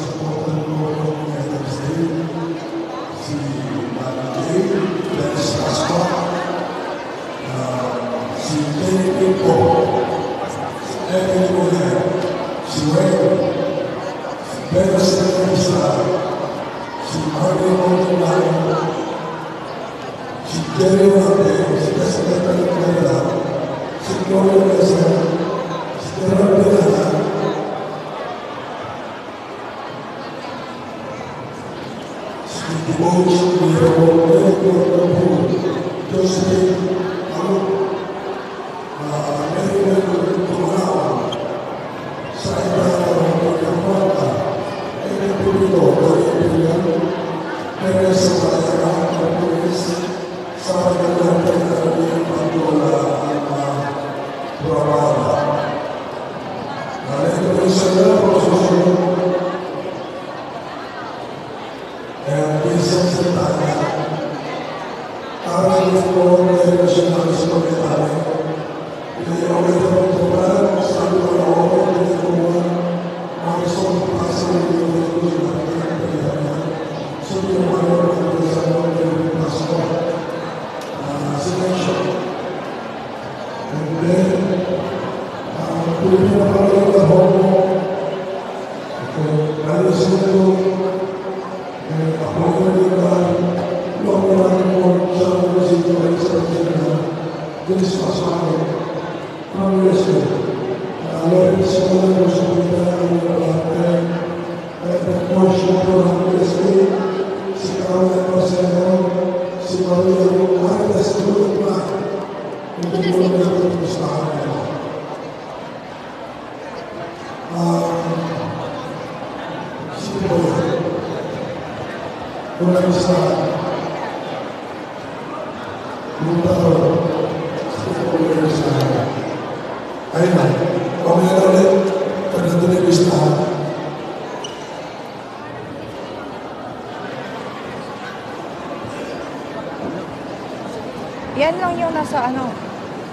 Yan lang yung nasa ano.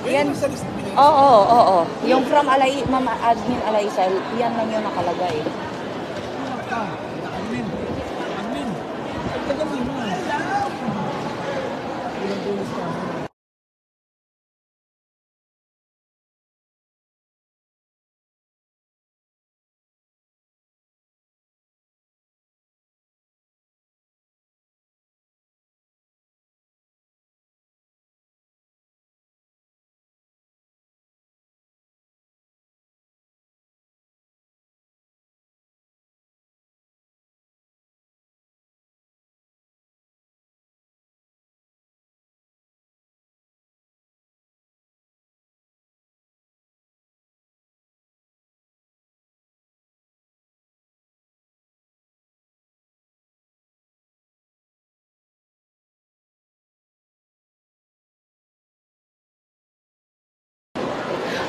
Yan. Oo. Yung from Ma'am Admin Alaisal, yan lang yung nakalagay.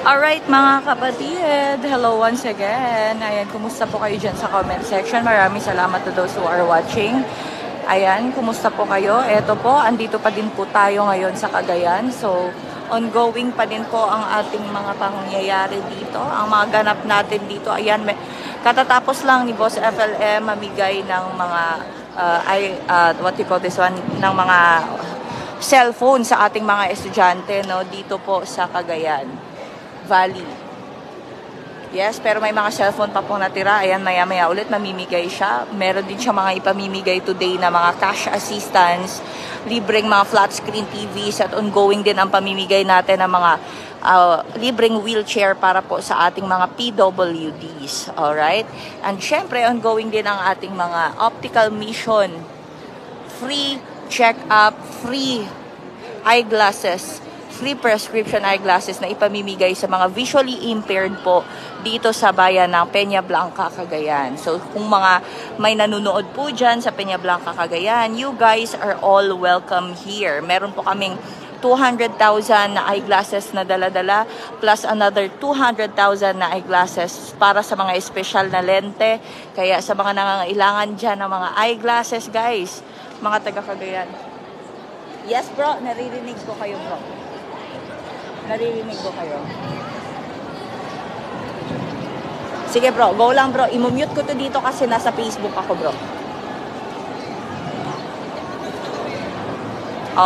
Alright mga kapatid, hello once again. Ayan, kumusta po kayo dyan sa comment section? Maraming salamat to those who are watching. Ayan, kumusta po kayo? Eto po, andito pa din po tayo ngayon sa Cagayan. So, ongoing pa din po ang ating mga pangyayari dito. Ang mga ganap natin dito, ayan, katatapos lang ni Boss FLM mamigay ng mga what you call this one, ng mga cellphone sa ating mga estudyante, no, dito po sa Cagayan Valley. Yes, pero may mga cellphone pa pong natira. Ayan, maya-maya ulit mamimigay siya. Meron din siya mga ipamimigay today na mga cash assistance, libreng mga flat screen TVs, at ongoing din ang pamimigay natin ng mga libreng wheelchair para po sa ating mga PWDs. Alright? And syempre, ongoing din ang ating mga optical mission, free check-up, free eyeglasses, free prescription eyeglasses na ipamimigay sa mga visually impaired po dito sa bayan ng Peña Blanca, Cagayan. So kung may nanonood po dyan sa Peña Blanca, Cagayan, you guys are all welcome here. Meron po kaming 200,000 na eyeglasses na dala-dala plus another 200,000 na eyeglasses para sa mga espesyal na lente. Kaya sa mga nangangailangan dyan ng mga eyeglasses, guys, mga taga-Cagayan. Yes bro, naririnig ko kayo bro. Naririnig ko kayo. Sige bro, go lang bro. I-mute ko to dito kasi nasa Facebook ako bro.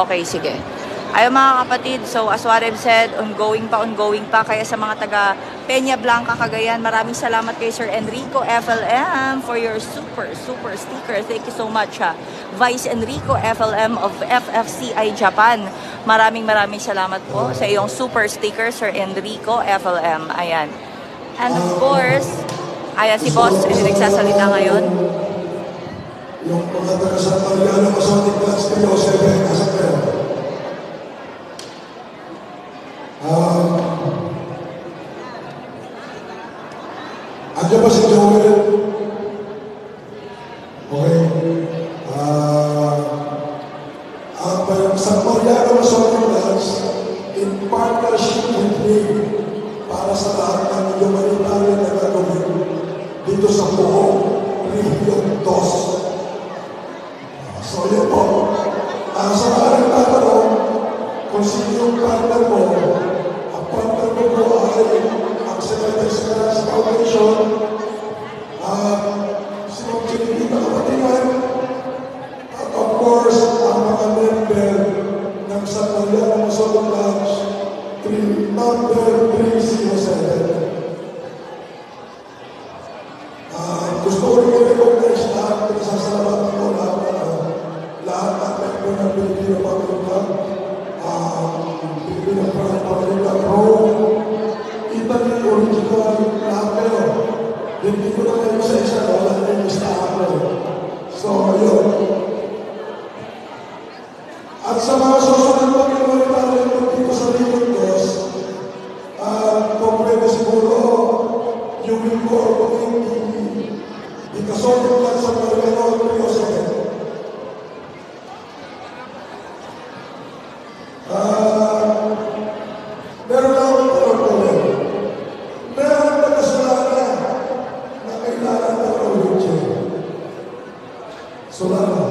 Okay, sige. Ayun mga kapatid, so as what I've said, ongoing pa. Kaya sa mga taga Peña Blanca, Cagayan, maraming salamat kay Sir Enrico FLM for your super sticker. Thank you so much. Vice Enrico FLM of FFCI Japan. Maraming salamat po sa iyong super sticker, Sir Enrico FLM. Ayan. And of course, ayan si Boss, nagsasalita ngayon. Yung mga taga San Mariano, Masonic Class kayo, 7 nasa kayo. Andiyan ba si Joel? Okay. Ang San Mariano Masonic Class in partnership with me para sa lahat ng humanitarian na gagawin dito sa buong Region 2. So yun po. Sa mga nagtatanong kung sino yung partner mo, ang partner mo po ay ang Secretary's Class Foundation, si Ma'am Chinita Kapatinan, at of course, ang mga member ng San Mariano Masonic Lodge, number 307. Gusto ko rin i-recognize lahat, pinasasalamatan ko lahat ng member ng Pilipino Family Club, Pilipino Family Club Rome, Italy Original, lahat kayo. Hindi ko na kayo sa isa, wala na yung listahan ko. So, yun. At sa mga susunod na pinagalitan dito sa Region 2, kung pwede siguro, you will go the Kasonic Class San Mariano 307. Meron lang ang problem. Meron na kasulana na kailangan ng wheelchair. Sulana.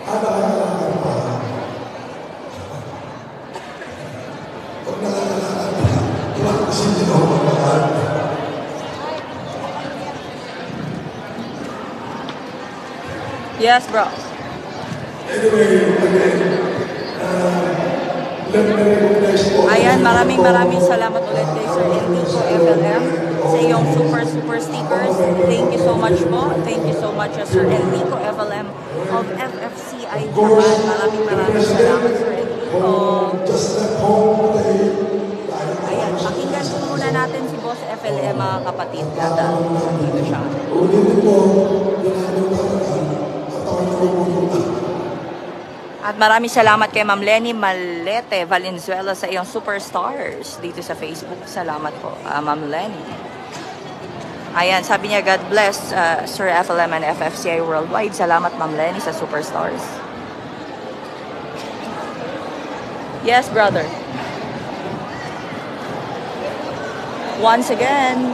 Nakakalakan pa. Pag nakakalakan pa, iwan kasi hindi ako magkakaroon. Yes, bro. Anyway, again, ayan, maraming salamat ulit kay Sir Enrico FLM sa iyong super stickers. Thank you so much po. Thank you so much, Sir Enrico FLM of FFCI Japan. Maraming salamat, Sir Enrico. Ayan, pakinggan po muna natin si Boss FLM, mga kapatid. Dito siya. At maraming salamat kay Ma'am Lenny Malete Valenzuela sa iyong superstars dito sa Facebook. Salamat po, Ma'am Lenny. Ayan, sabi niya, God bless Sir FLM and FFCI Worldwide. Salamat, Ma'am Lenny, sa superstars. Yes, brother. Once again,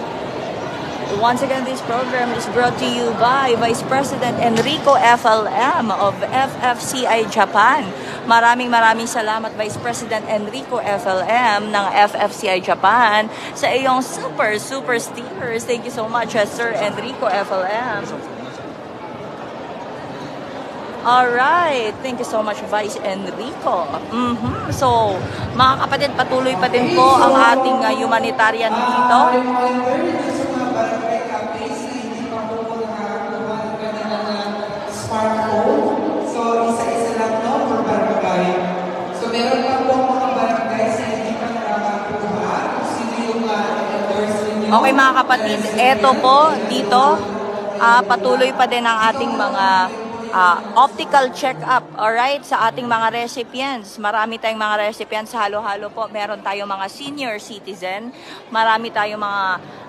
Once again, this program is brought to you by Vice President Enrico FLM of FFCI Japan. Maraming salamat Vice President Enrico FLM ng FFCI Japan sa iyong super stickers. Thank you so much, Sir Enrico FLM. Alright, thank you so much, Vice Enrico. So, mga kapatid, patuloy pa din po ang ating humanitarian dito. Smartphone. So, isa-isa lang no per barangay. So, meron pa po mga barangay na hindi pa nakakakuha. Sino yung endorse ninyo? Okay mga kapatid, eto po dito, patuloy pa din ang ating mga optical check-up, alright, sa ating mga recipients. Marami tayong mga recipients, halo-halo po. Meron tayong mga senior citizen, marami tayong mga,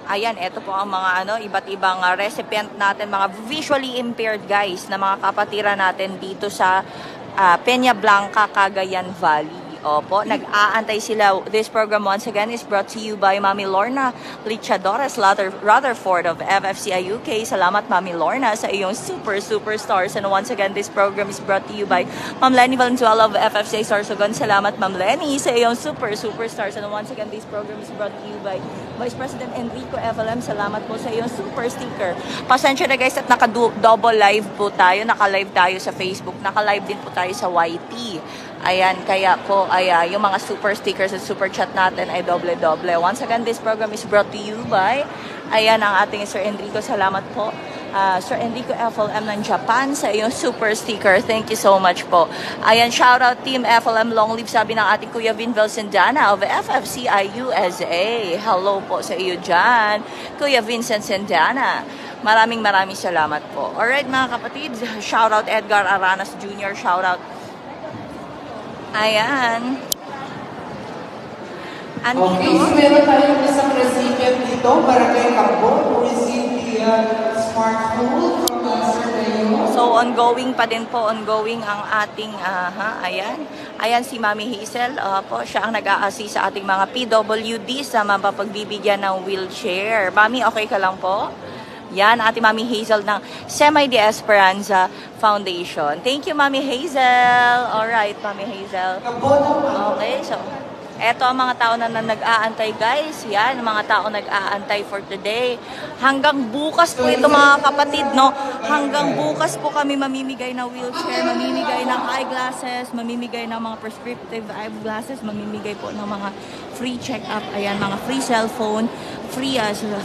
ayan, eto po ang mga iba't ibang recipient natin, mga visually impaired guys, na mga kapatiran natin dito sa Peña Blanca, Cagayan Valley. Opo, nag-aantay sila. This program once again is brought to you by Mami Lorna Lichadores Rutherford of FFCI UK. Salamat Mami Lorna sa iyong superstars. And once again, this program is brought to you by Ma'am Lenny Valenzuela of FFCI Sorsogon. Salamat Ma'am Lenny sa iyong superstars. And once again, this program is brought to you by Vice President Enrico FLM. Salamat po sa iyong super sticker. Pasensya na guys at naka-double live po tayo. Naka-live tayo sa Facebook. Naka-live din po tayo sa YT. Ayan, kaya po yung mga super stickers at super chat natin ay doble-doble. Once again, this program is brought to you by, ayan ang ating Sir Enrico. Salamat po, Sir Enrico FLM ng Japan sa iyong super sticker. Thank you so much po. Ayan, shout out Team FLM Long Live, sabi ng ating Kuya Vin Sendana of FFCI USA. Hello po sa iyo dyan, Kuya Vincent Sendana. Maraming salamat po. Alright mga kapatid, shout out Edgar Aranas Jr., shout out. Ayan. Okay, so meron tayong isang recipient dito, Barangay Campo, who received the smartphone from Sir Mayo. So, ongoing pa din po, ongoing ang ating, ayan. Ayan si Mami Hazel, po, siya ang nag-a-assist sa ating mga PWD sa mapapagbibigyan ng wheelchair. Mami, okay ka lang po? Yan, ating Mami Hazel ng Semi de Esperanza Foundation. Thank you, Mami Hazel. Alright, Mami Hazel. Okay, so, eto ang mga tao na nag-aantay, guys. Yan, mga tao nag-aantay for today. Hanggang bukas po ito, mga kapatid, no? Hanggang bukas po kami mamimigay ng wheelchair, mamimigay ng eyeglasses, mamimigay ng mga prescriptive eyeglasses, mamimigay po ng mga free check-up, ayan, mga free cellphone, free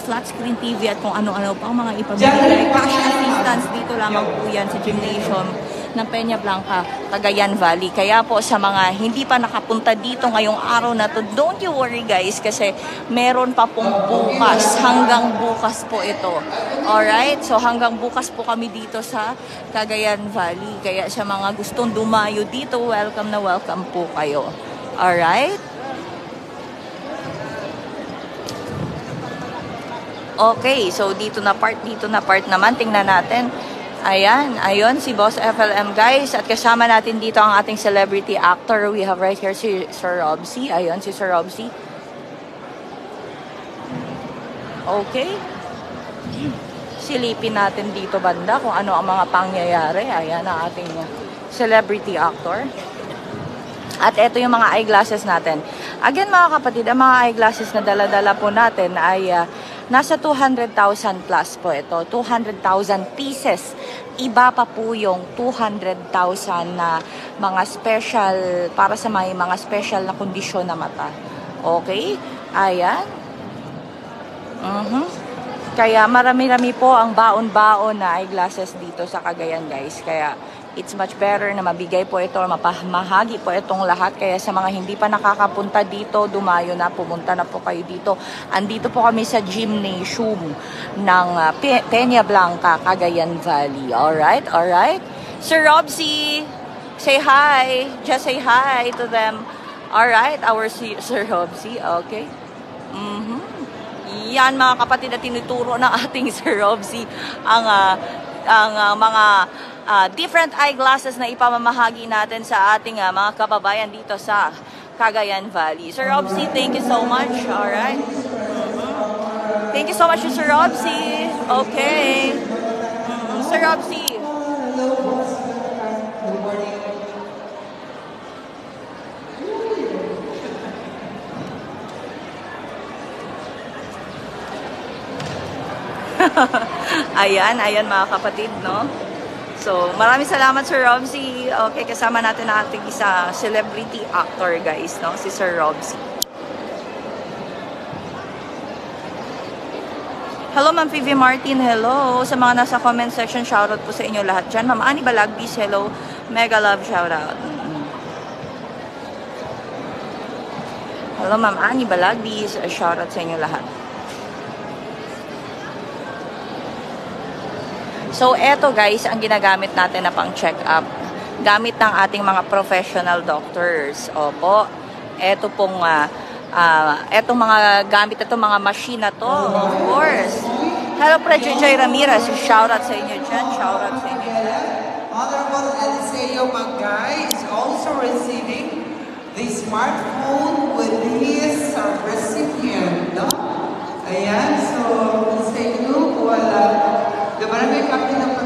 flat screen TV at kung ano-ano pa ang mga ipamimigay. Cash assistance dito lamang po yan sa gymnasium ng Peña Blanca, Cagayan Valley. Kaya po sa mga hindi pa nakapunta dito ngayong araw na to, don't you worry guys, kasi meron pa pong bukas. Hanggang bukas po ito. Alright? So hanggang bukas po kami dito sa Cagayan Valley. Kaya sa mga gustong dumayo dito, welcome na welcome po kayo. Alright? Okay, so dito na part naman, tingnan natin. Ayan, ayun si Boss FLM guys, at kasama natin dito ang ating celebrity actor. We have right here si Sir Robsy. Ayun si Sir Robsy. Okay. Silipin natin dito banda kung ano ang mga pangyayari. Ayan ang ating celebrity actor. At ito yung mga eyeglasses natin. Again mga kapatid, ang mga eyeglasses na dala-dala po natin ay nasa 200,000 plus po ito. 200,000 pieces. Iba pa po yung 200,000 na mga special, para sa mga special na kondisyon na mata. Okay? Ayan. Kaya marami-rami po ang baon-baon na eyeglasses dito sa Cagayan guys. Kaya it's much better na mabigay po ito, mapamahagi po itong lahat. Kaya sa mga hindi pa nakakapunta dito, dumayo na, pumunta na po kayo dito. Andito po kami sa gymnasium ng Peña Blanca, Cagayan Valley. Alright, alright. Sir Robsy, say hi. Just say hi to them. Alright, our Sir Robsy. Okay. Yan mga kapatid na tinuturo ng ating Sir Robsy ang mga different eyeglasses na ipamamahagi natin sa ating mga kababayan dito sa Cagayan Valley. Sir Robsy, thank you so much. Alright. Thank you so much, Sir Robsy. Okay. Sir Robsy. ayan mga kapatid, no? So, maraming salamat Sir Robsy. Okay, kasama natin ang ating isa celebrity actor, guys, no? Si Sir Robsy. Hello, Ma'am PV Martin. Hello. Sa mga nasa comment section, shoutout po sa inyo lahat dyan. Ma'am Annie Balagbis, hello. Mega love shoutout. Hello, Ma'am Annie Balagbis. Shoutout sa inyo lahat. So, eto guys, ang ginagamit natin na pang check-up. Gamit ng ating mga professional doctors. Opo. Eto pong etong mga gamit, itong mga machine na to, of course. Hello, Joy Ramirez. Shoutout sa inyo dyan. Shoutout sa inyo dyan. Honorable Eliseo Magay is also receiving the smartphone with his recipient. No? Ayan, so Eliseo, wala. The Barangay Captain ng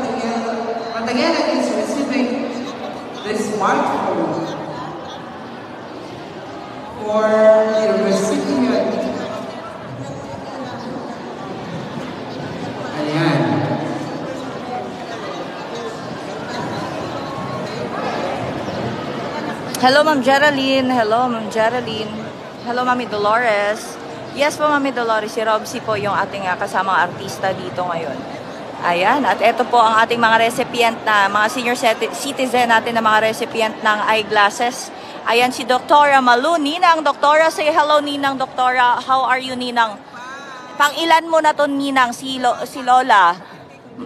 Patagianan is receiving the smartphone for the recipient. Ayan. Hello, Ma'am Geraldine. Hello, Ma'am Geraldine. Hello, Mami Dolores. Yes po, Mami Dolores. Si Robsy po yung ating kasamang artista dito ngayon. Ayan. At ito po ang ating mga recipient na, mga senior citizen natin na mga recipient ng eyeglasses. Ayan si Doktora Malu. Ninang, Doktora, say hello, Ninang, Doktora. How are you, Ninang? Pang ilan mo na to, Ninang? Si Lola.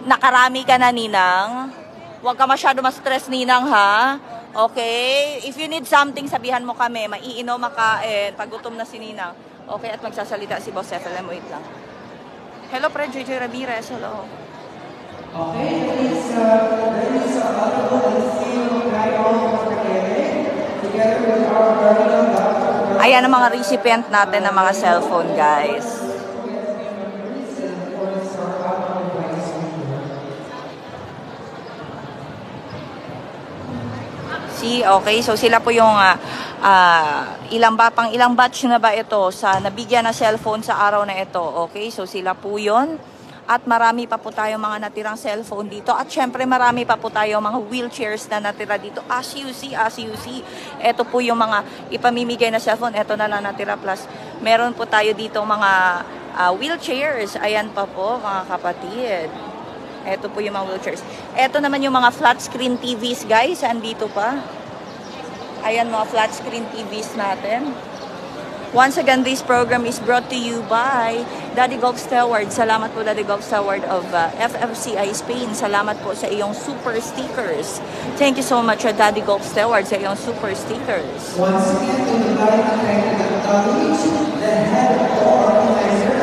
Nakarami ka na, Ninang. Huwag ka masyado ma-stress, Ninang, ha? Okay? If you need something, sabihan mo kami. Maiinom, makain. Pag gutom na si Ninang. Okay? At magsasalita si Boss FLM. Wait lang. Hello, Joy Ramirez. Hello. Okay, there is a honorable Eliseo Magay together with our guardian doctor. Ayan ang mga recipient natin ng mga cellphone, guys. See, okay, so sila po yung ilang batch na ba ito sa nabigyan na cellphone sa araw na ito. Okay, so sila po yun. At marami pa po tayo mga natirang cellphone dito. At syempre marami pa po tayo mga wheelchairs na natira dito. As you see. Ito po yung mga ipamimigay na cellphone. Ito na lang natira. Plus, meron po tayo dito mga wheelchairs. Ayan pa po mga kapatid. Ito po yung mga wheelchairs. Ito naman yung mga flat screen TVs, guys. Andito pa. Ayan mga flat screen TVs natin. Once again, this program is brought to you by Daddy Golf Steward. Salamat po, Daddy Golf Steward of FFCI Spain. Salamat po sa iyong super stickers. Thank you so much, Daddy Golf Steward, sa iyong super stickers. Once again, we would like to thank the colleagues, the head co-organizer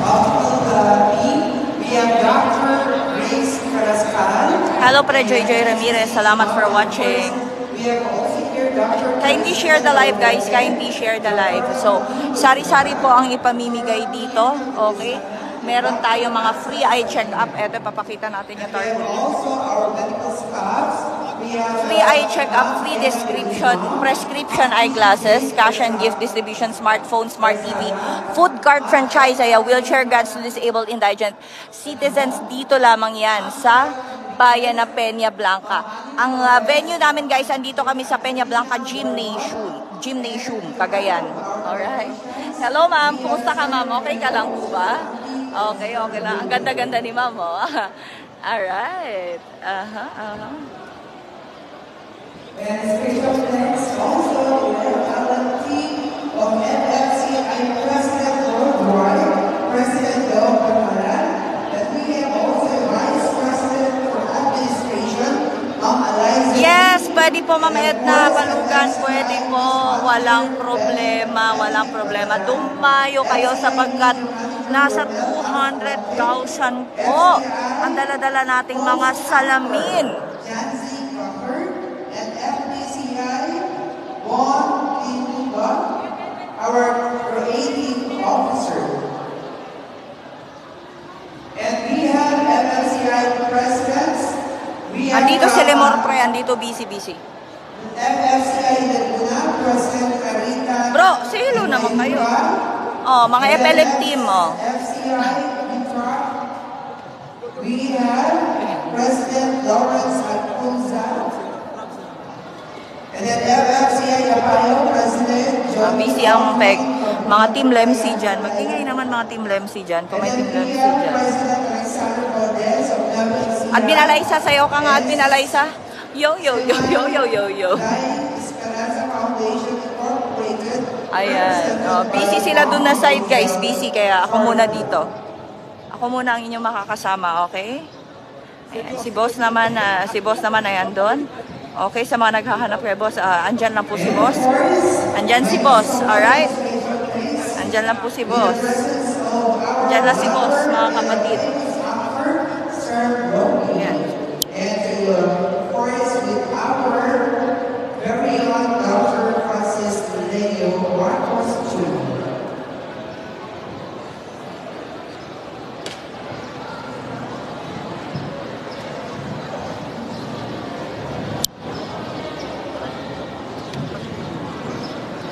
of that team. We have Dr. Grace Carrascal. Hello, Joy Ramirez. Salamat for watching. We have also here Dr. Kindly share the live, guys. Kindly share the live. So, sari-sari po ang ipamimigay dito. Okay? Meron tayo mga free eye check-up. Ito, papakita natin yung target. Also our medical staffs. We have Free eye check-up, free prescription eyeglasses, cash and gift distribution, smartphone, smart TV, food cart franchise, wheelchair guides to disabled indigent citizens. Dito lamang yan sa bayan na Peña Blanca. Ang venue namin, guys, andito kami sa Peña Blanca Gymnasium, Cagayan. Alright. Hello, ma'am. Kumusta ka, ma'am? Okay ka lang po ba? Okay lang. Ang ganda-ganda ni ma'am, oh. Alright. and special thanks also to the talent team of FFCI President Worldwide, President Dov Kamaran, that we have also Vice President for Administration, Eliza. Yes, pwede po, Ma'am Edna Balugan, pwede po. Walang problema. Dumayo kayo sapagkat nasa 200,000 po ang dala-dala nating mga salamin. Janzi Crawford and FBCI Bon Kinuba, our creative officer. Andito si Lemor Pre, andito busy. FFCI Laguna, President Erika. Bro, say hello naman kayo. Oh, mga FLM team, oh. FCI Mitra. We have President Lawrence Alfonza. And then FFCI Apayo, President John. Busy ang peg. Mga team LMC dyan. Magingay naman mga team LMC dyan. Kung may team LMC dyan. President Alexander Valdez of FFCI. At Binalaisa, sayo ka nga at Binalaisa. Yo. Esperanza Foundation Incorporated. Ayan. Oh, busy sila dun na side, guys. Busy, kaya ako muna dito. Ako muna ang inyong makakasama, okay? Ayan. Si boss naman ayan doon. Okay, sa mga naghahanap kay boss, andyan lang po si boss. Andyan si boss, alright? Andyan lang po si boss. Andyan lang si boss, mga kapatid. Ayan. And of course, with our very own Dr. Francis Leo Marcos Jr.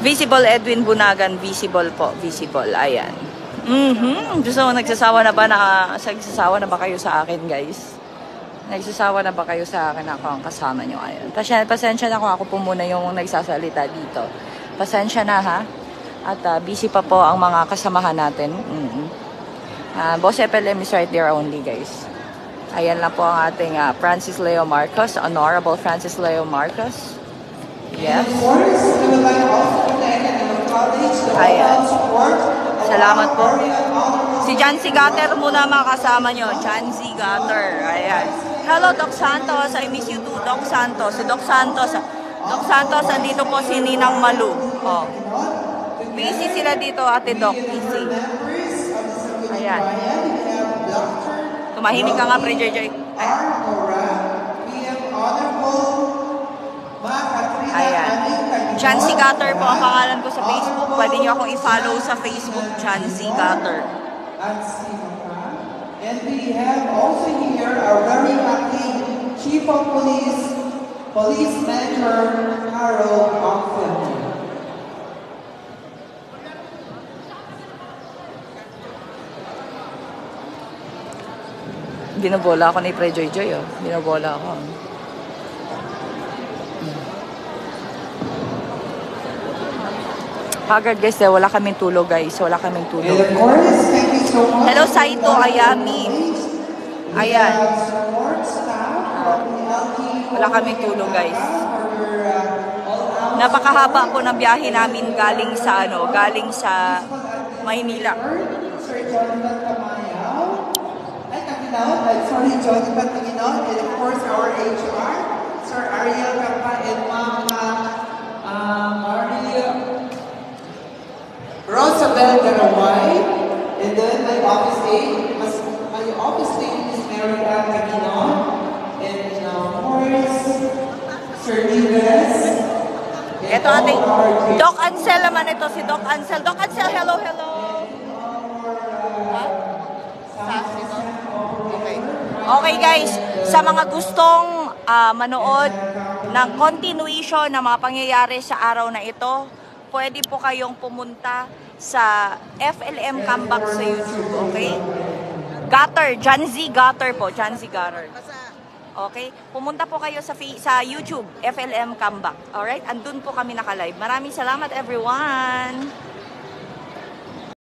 Visible Edwin Bunagan, visible po, visible. Ayan. Gusto, nagsasawa na ba kayo sa akin, guys? Nagsasawa na ba kayo sa akin? Ako ang kasama nyo ngayon. Pasensya na ako po muna yung nagsasalita dito. Pasensya na, ha? At busy pa po ang mga kasamahan natin. Boss FLM is right there only, guys. Ayan lang po ang ating Francis Leo Marcos, Honorable Francis Leo Marcos. Yes. Of course, we would like also to thank and acknowledge the Ayan. support. Salamat po. Si Jancy Gatter muna mga kasama nyo. Jancy Gatter. Ayan. Hello, Doc Santos. I miss you too, Doc Santos. Si Doc Santos. Doc Santos, andito po si Ninang Malu. Oh. Busy sila dito, Ate Doc. Busy. Ayan. Tumahimik ka nga, Pre JJ. Ayan. Jancy Gatter po ang pangalan ko sa Facebook. Pwede nyo akong i-follow sa Facebook, Jancy Gatter. And we have also here our very active Chief of Police Major Harold Hoffman. Binobola ako ni Pre Joy, oh. Binobola ako. Haggard, guys, wala kaming tulog, guys. Wala kaming tulog. And of course, thank you so much. Hello, Saito Ayami. Ayan. Wala kaming tulog, guys. Napakahaba po ng biyahe namin galing sa Maynila. Sir Jonathan Tamayaw. Sorry, Jonathan Tamayaw. And of course, our HR, Sir Ariel Capa and Maria Rosabel Garaway. And then my office name is Mary Ann Taginon. And of course, Sir Nives. Ito ating Doc Ansel naman ito, si Doc Ansel. Doc Ansel, hello. Okay guys, sa mga gustong manood ng continuation ng mga pangyayari sa araw na ito, pwede po kayong pumunta sa FLM Comeback sa YouTube, okay? Gatter, Jancy Gatter po, Jancy Gatter. Okay? Pumunta po kayo sa YouTube, FLM Comeback. Alright? Andun po kami naka-live. Maraming salamat everyone!